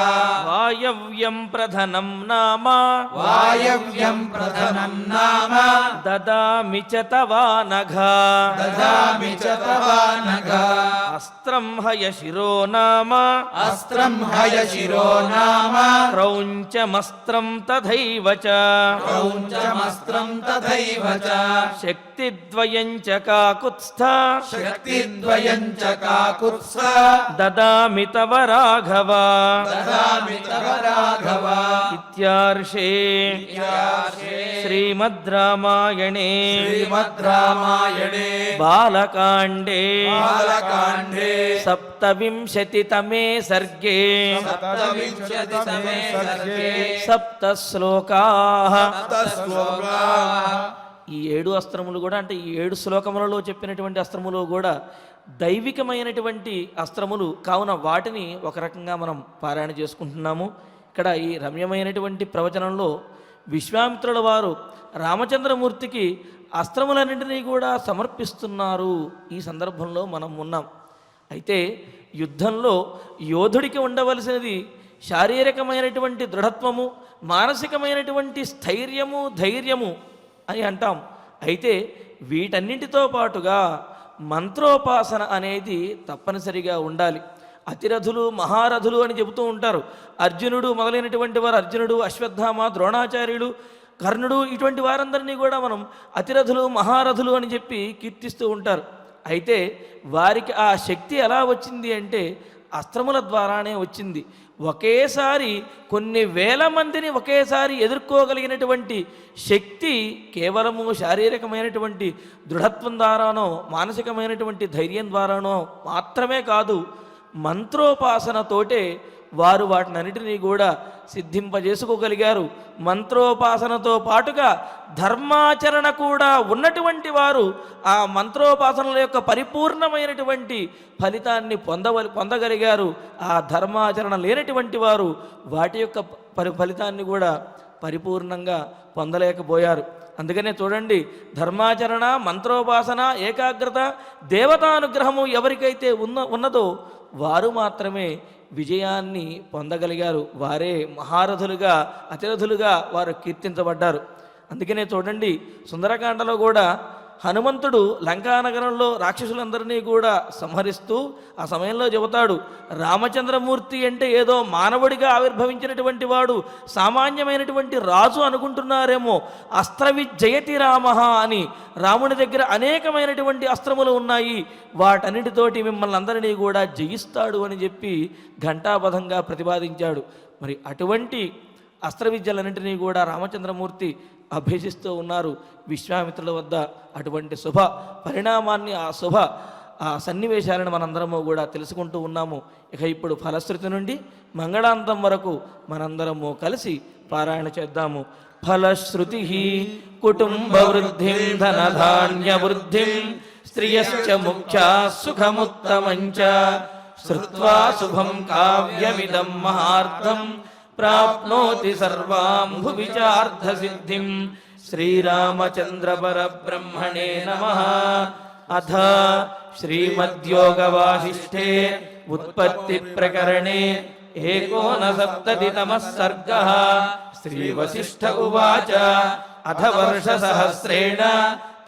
వాయవ్యం ప్రధనం నామ, వాయవ్యం ప్రథమం నామ, దదామి చ తవానఘ, దదామి చ తవానఘ, అస్త్రం హయశిరో నామ, అస్త్రం హయశిరో నామ, క్రౌంచమస్త్రం తథైవ చ, క్రౌంచమస్త్రం తథైవ చ, శక్తిద్వయం చ కాకుత్స్థ, శక్తిద్వయం చ కాకుత్స్థ, దదామి తవ రాఘవ, దదామి తవ రాఘవ. ఇత్యార్షే శ్రీమద్ రామాయణే శ్రీమద్ రామాయణే బాలకాండే బాలకాండే సప్తవింశతితమే సర్గే సప్తవింశతితమే సర్గే సప్త శ్లోకాః. సప్తశ్లోకాః. ఈ 7 అస్త్రములు కూడా అంటే ఈ 7 శ్లోకములలో చెప్పినటువంటి అస్త్రములు కూడా దైవికమైనటువంటి అస్త్రములు కావున వాటిని ఒక రకంగా మనం పారాయణ చేసుకుంటున్నాము. ఇక్కడ ఈ రమ్యమైనటువంటి ప్రవచనంలో విశ్వామిత్రుల వారు రామచంద్రమూర్తికి అస్త్రములన్నింటినీ కూడా సమర్పిస్తున్నారు. ఈ సందర్భంలో మనం ఉన్నాం. అయితే యుద్ధంలో యోధుడికి ఉండవలసినది శారీరకమైనటువంటి దృఢత్వము, మానసికమైనటువంటి స్థైర్యము, ధైర్యము అని అంటాం. అయితే వీటన్నింటితో పాటుగా మంత్రోపాసన అనేది తప్పనిసరిగా ఉండాలి. అతిరథులు మహారథులు అని చెబుతూ ఉంటారు. అర్జునుడు మొదలైనటువంటి వారు, అర్జునుడు, అశ్వత్థామ, ద్రోణాచార్యుడు, కర్ణుడు, ఇటువంటి వారందరినీ కూడా మనం అతిరథులు మహారథులు అని చెప్పి కీర్తిస్తూ ఉంటారు. అయితే వారికి ఆ శక్తి ఎలా వచ్చింది అంటే అస్త్రముల ద్వారానే వచ్చింది. ఒకేసారి కొన్ని వేల మందిని ఒకేసారి ఎదుర్కోగలిగినటువంటి శక్తి కేవలము శారీరకమైనటువంటి దృఢత్వం ద్వారానో మానసికమైనటువంటి ధైర్యం ద్వారానో మాత్రమే కాదు, మంత్రోపాసనతోటే వారు వాటినన్నిటినీ కూడా సిద్ధింపజేసుకోగలిగారు. మంత్రోపాసనతో పాటుగా ధర్మాచరణ కూడా ఉన్నటువంటి వారు ఆ మంత్రోపాసనల యొక్క పరిపూర్ణమైనటువంటి ఫలితాన్ని పొందగలిగారు. ఆ ధర్మాచరణ లేనటువంటి వారు వాటి యొక్క ఫలితాన్ని కూడా పరిపూర్ణంగా పొందలేకపోయారు. అందుకనే చూడండి, ధర్మాచరణ, మంత్రోపాసన, ఏకాగ్రత, దేవతానుగ్రహము ఎవరికైతే ఉన్నదో వారు మాత్రమే విజయాన్ని పొందగలిగారు. వారే మహారథులుగా, అతిరథులుగా వారు కీర్తించబడ్డారు. అందుకనే చూడండి, సుందరకాండలో కూడా హనుమంతుడు లంకానగరంలో రాక్షసులందరినీ కూడా సంహరిస్తూ ఆ సమయంలో చెబుతాడు, రామచంద్రమూర్తి అంటే ఏదో మానవుడిగా ఆవిర్భవించినటువంటి వాడు, సామాన్యమైనటువంటి రాజు అనుకుంటున్నారేమో, అస్త్రవిజయతి రామ అని. రాముని దగ్గర అనేకమైనటువంటి అస్త్రములు ఉన్నాయి, వాటన్నిటితోటి మిమ్మల్ని అందరినీ కూడా జయిస్తాడు అని చెప్పి ఘంటాపథంగా ప్రతిపాదించాడు. మరి అటువంటి అస్త్ర విద్యలన్నింటినీ కూడా రామచంద్రమూర్తి అభ్యసిస్తూ ఉన్నారు విశ్వామిత్రుల వద్ద. అటువంటి శుభ పరిణామాన్ని, ఆ సన్నివేశాలను మనందరము కూడా తెలుసుకుంటూ ఉన్నాము. ఇక ఇప్పుడు ఫలశ్రుతి నుండి మంగళాంతం వరకు మనందరము కలిసి పారాయణ చేద్దాము. ఫలశ్రుతి కుటుంబ వృద్ధిం ధనధాన్య వృద్ధిం స్త్రియశ్చ ముఖ్యా సుఖముత్తమంచ శ్రుత్వా శుభం కావ్యమిదం మహార్థం ప్రాప్నోతి సర్వాం భువి చార్థ సిద్ధిం. శ్రీరామచంద్ర పరబ్రహ్మణే నమః. అథ శ్రీమద్యోగవాసిష్ఠే ఉత్పత్తి ప్రకరణే ఏకోనసప్తతితమః సర్గః. శ్రీవసిష్ఠ ఉవాచ అథ వర్షసహస్రేణ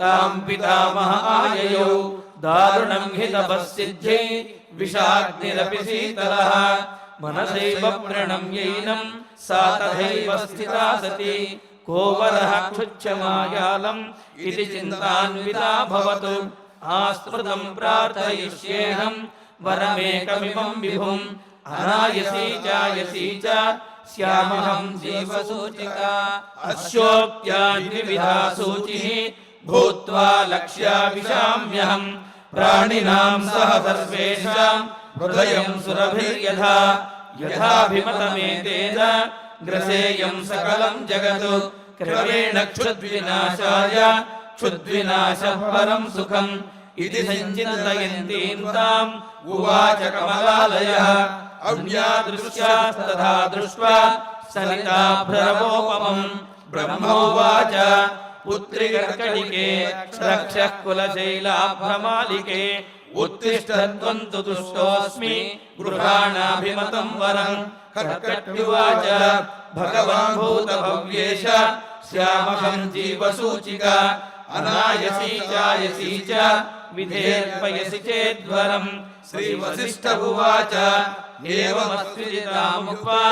తాం పితామహ ఆయయౌ దారుణం హి తపస్సిద్ధ్యై విషాగ్నిరపి శీతలః. మనసైవ ప్రణమ్యైనం సా తథైవ స్థితా సతి కోవరః క్షుచ్చమాయాలం ఇతి చింతాన్వితా భవతు. ఆస్మృతం ప్రార్థయిష్యేహం వరమేకమిమం విభుం అనాయసీ చాయసీ చ స్యామహం జీవసూచికా. అస్యోక్త్యాద్వివిధా సూచిః భూత్వా లక్ష్యావిశామ్యహం ప్రాణినాం సహ సర్వేషాం హృదయం సురభిర్యథా యథాభిమతమేతేన గ్రసేయం సకలం జగత్ క్రమేణ క్షుద్వినాశాయ క్షుద్వినాశః పరం సుఖం ఇది సంచింతయంతీం తాం ఉవాచ కమలాలయః. అవ్యాదృశ్యాస్తథా దృష్ట్వా సలితాభ్రవోపమం బ్రహ్మోవాచ పుత్రి కర్కటికే రక్షః కులశైలాభ్రమాలికే ఉత్తిష్ఠత్వం తు తుష్టోస్మి గృహాణాభిమతం వరం. కర్కట్యువాచ భగవాన్ భూతభవ్యేష శ్యామహం జీవసూచికా అనాయసీ చాయసీ చ విధేర్పయసి చేద్వరం. శ్రీవసిష్ఠ ఉవాచ ఏవమస్త్రిజితాముక్త్వా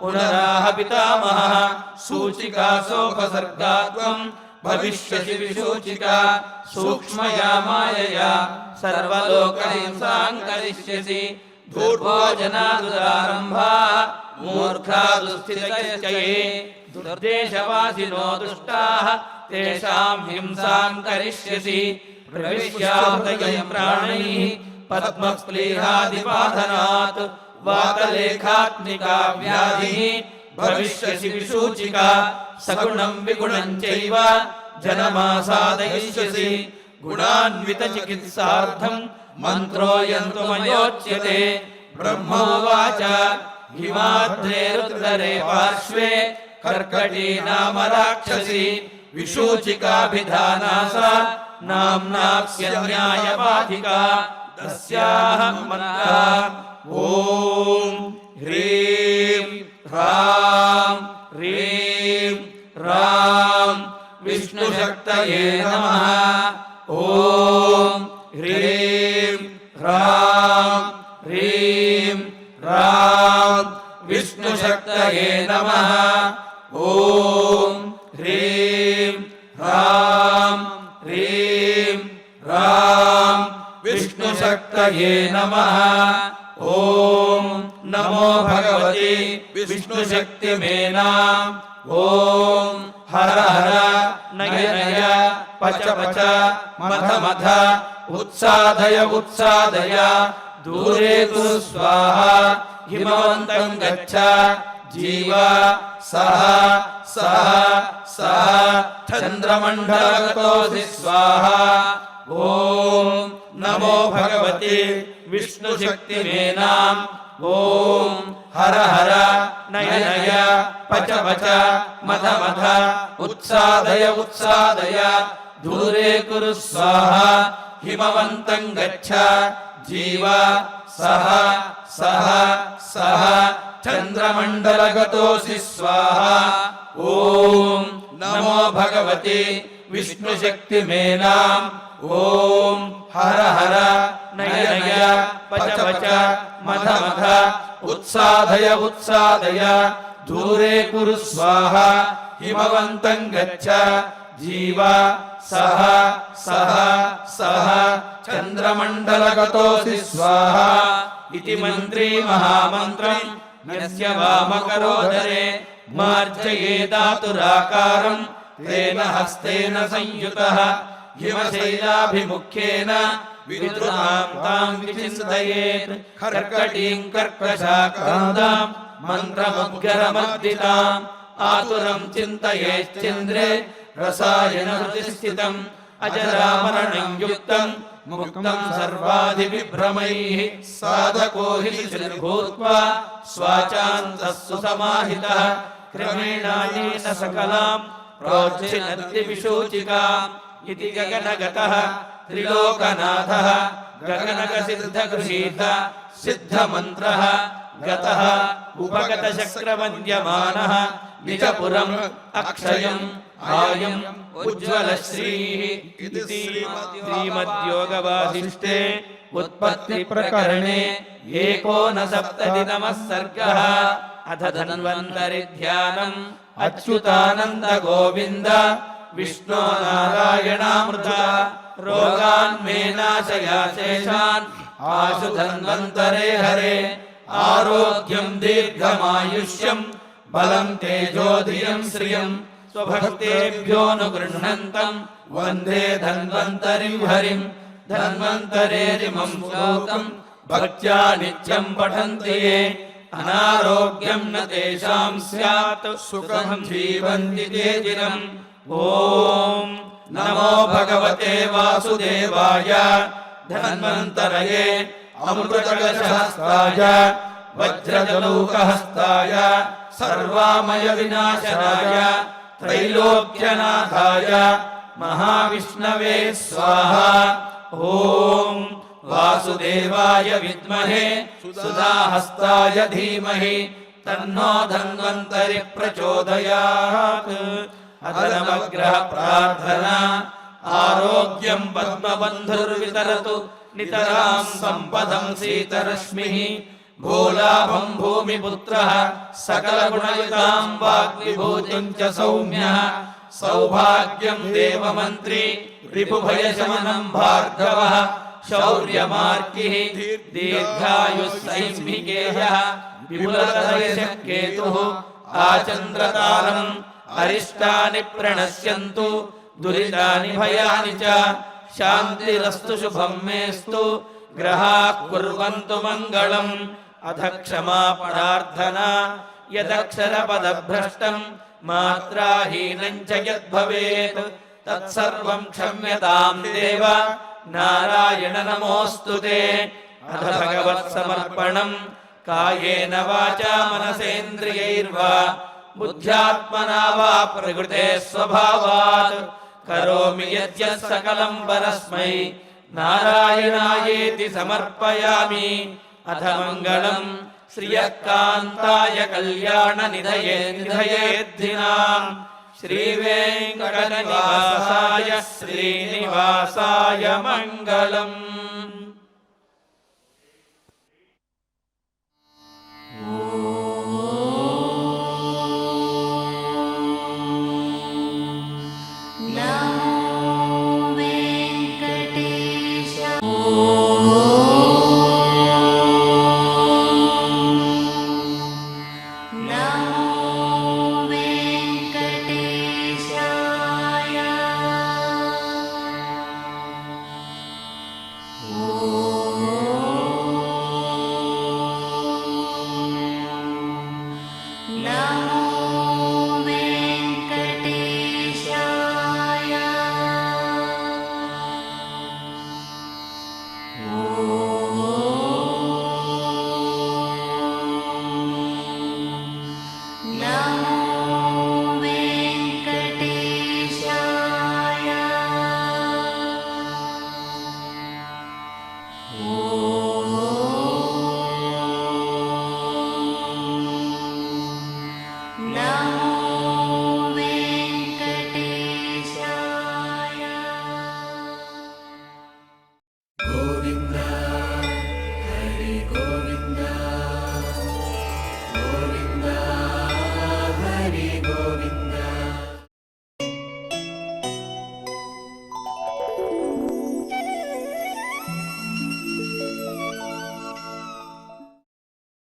పునరాహ పితామహః సూచికా సోపసర్గాత్వం భవిష్యసి విశూచికా సూక్ష్మయా మాయయా సర్వలోకహింసాం కరిష్యసి. ధూర్భోజనాదుదారంభా మూర్ఖాదుస్థితయశ్చయే దుర్దేశవాసినో దుష్టాః తేషాం హింసాం కరిష్యసి. ప్రవిశ్యాహృదయం ప్రాణైః పద్మస్ప్లీహాదిపాధనాత్ వాతలేఖాత్మికా వ్యాధిః భవిష్యసి విశూచికా. సగుణం విగుణం చైవ జనమాసాదయిష్యసి. గుణాన్విత చికిత్సార్థం మంత్రోయం త్వమయోచ్యతే. బ్రహ్మోవాచ హిమాద్రేరుత్తరే పార్శ్వే కర్కటీ నామ రాక్షసి విశూచికాభిధానా సా నామ్నాప్యన్యాయపాధికా. తస్యాః మంత్రః ఓం హ్రీం హ్రాం హ్రీం రాం విష్ణుశక్తయే నమః. ఓం హ్రీం హ్రాం హ్రీం రాం విష్ణుశక్తయే నమః. ఓం హ్రీం హ్రాం హ్రీం రాం విష్ణుశక్తయే నమః. ఓం नमो भगवती विष्णुशक्तिमेनाम् ॐ हर हर नय नय पच पच मथ मथ उत्सादय उत्सादय दूरे कुरु स्वाहा हिमवन्तं गच्छ जीव सह सह सह चन्द्रमण्डलगतोऽसि स्वाहा ॐ नमो भगवती विष्णुशक्तिमेनाम् ॐ हर हर नय नय पच पच मथ मथ उत्सादय उत्सादय दूरे कुरु स्वाहा हिमवन्तं गच्छ जीव सह सह सह चन्द्रमण्डलगतोऽसि स्वाहा ॐ नमो भगवती विष्णुशक्तिमेनाम् ॐ हर हर नय नय पच पच मथ मथ उत्सादय उत्सादय दूरे कुरु स्वाहा हिमवन्तं गच्छ जीव सह सह सह चन्द्रमण्डलगतोऽसि स्वाहा इति मन्त्री महामन्त्रम् यस्य वामकरोदरे मार्जयेदातुराकारम् तेन हस्तेन संयुतः हिमशैलाभिमुख्येन विद्रुतां तां विचिन्तयेत् कर्कटीं कर्कशाकान्तां मन्त्रमुद्गरमर्दिताम् आतुरं चिन्तयेश्चन्द्रे रसायनहृदिस्थितम् अजरामरणं युक्तं मुक्तं सर्वाधिविभ्रमैः साधको हि भूत्वा स्वाचान्तः सुसमाहितः क्रमेणानेन सकलां प्रोच्छिनत्ति विशोचिकाम् इति गगनगतः त्रिलोकनाथः गगनगसिद्धगृहीत सिद्धमन्त्रः गतः उपगतशक्रवन्द्यमानः निजपुरम् अक्षयम् आयम् उज्ज्वलश्रीः इति श्रीमद्योगवासिष्ठे उत्पत्तिप्रकरणे 59 सर्गः। अथ धन्वन्तरिध्यानम् अच्युतानन्द गोविन्द विष्णो नारायणामृत रोगान्मे नाशयाशेषान् आशु धन्वन्तरे हरे आरोग्यं दीर्घमायुष्यं बलं तेजोधियं श्रियं स्वभक्तेभ्योऽनुगृह्णन्तं वन्दे धन्वन्तरिं हरिं धन्वन्तरेरिमं श्लोकं भक्त्या नित्यं पठन्ति ये अनारोग्यं न तेषां स्यात् सुखं जीवन्ति ते चिरम् ॐ नमो भगवते वासुदेवाय धन्वन्तरये अमृतकलशहस्ताय वज्रजलौकहस्ताय सर्वामयविनाशनाय त्रैलोक्यनाथाय महाविष्णवे स्वाहा ॐ वासुदेवाय विद्महे सुधाहस्ताय धीमहि तन्नो धन्वन्तरि प्रचोदयात्। अथ नवग्रह प्रार्थना आरोग्यं पद्मबन्धुर्वितरतु नितरां सम्पदं सीतरश्मिः भूलाभं भूमिपुत्रः सकलगुणयुतां वाग्विभूतिं च सौम्यः सौभाग्यं देवमन्त्री रिपुभयशमनं भार्गवः शौर्यमार्गिः दीर्घायुः सैन्मिकेयः विपुलतरयशः केतुः आचन्द्रतारम् अरिष्टानि प्रणश्यन्तु दुरितानि भयानि च शान्तिरस्तु शुभं मेस्तु ग्रहाः कुर्वन्तु मङ्गलम्। अथ क्षमा प्रार्थना यदक्षरपदभ्रष्टं मात्राहीनं च यद्भवेत् तत्सर्वं क्षम्यतां देव नारायण नमोऽस्तु ते। अथ भगवत्समर्पणं कायेन वाचा मनसेन्द्रियैर्वा बुद्ध्यात्मना वा प्रकृते स्वभावात् करोमि यद्यत् सकलं परस्मै नारायणायेति समर्पयामि। अथ मङ्गलं श्रियकान्ताय कल्याणनिधये निधयेद्धिनां श्रीवेङ्कटनिवासाय श्रीनिवासाय मङ्गलम्।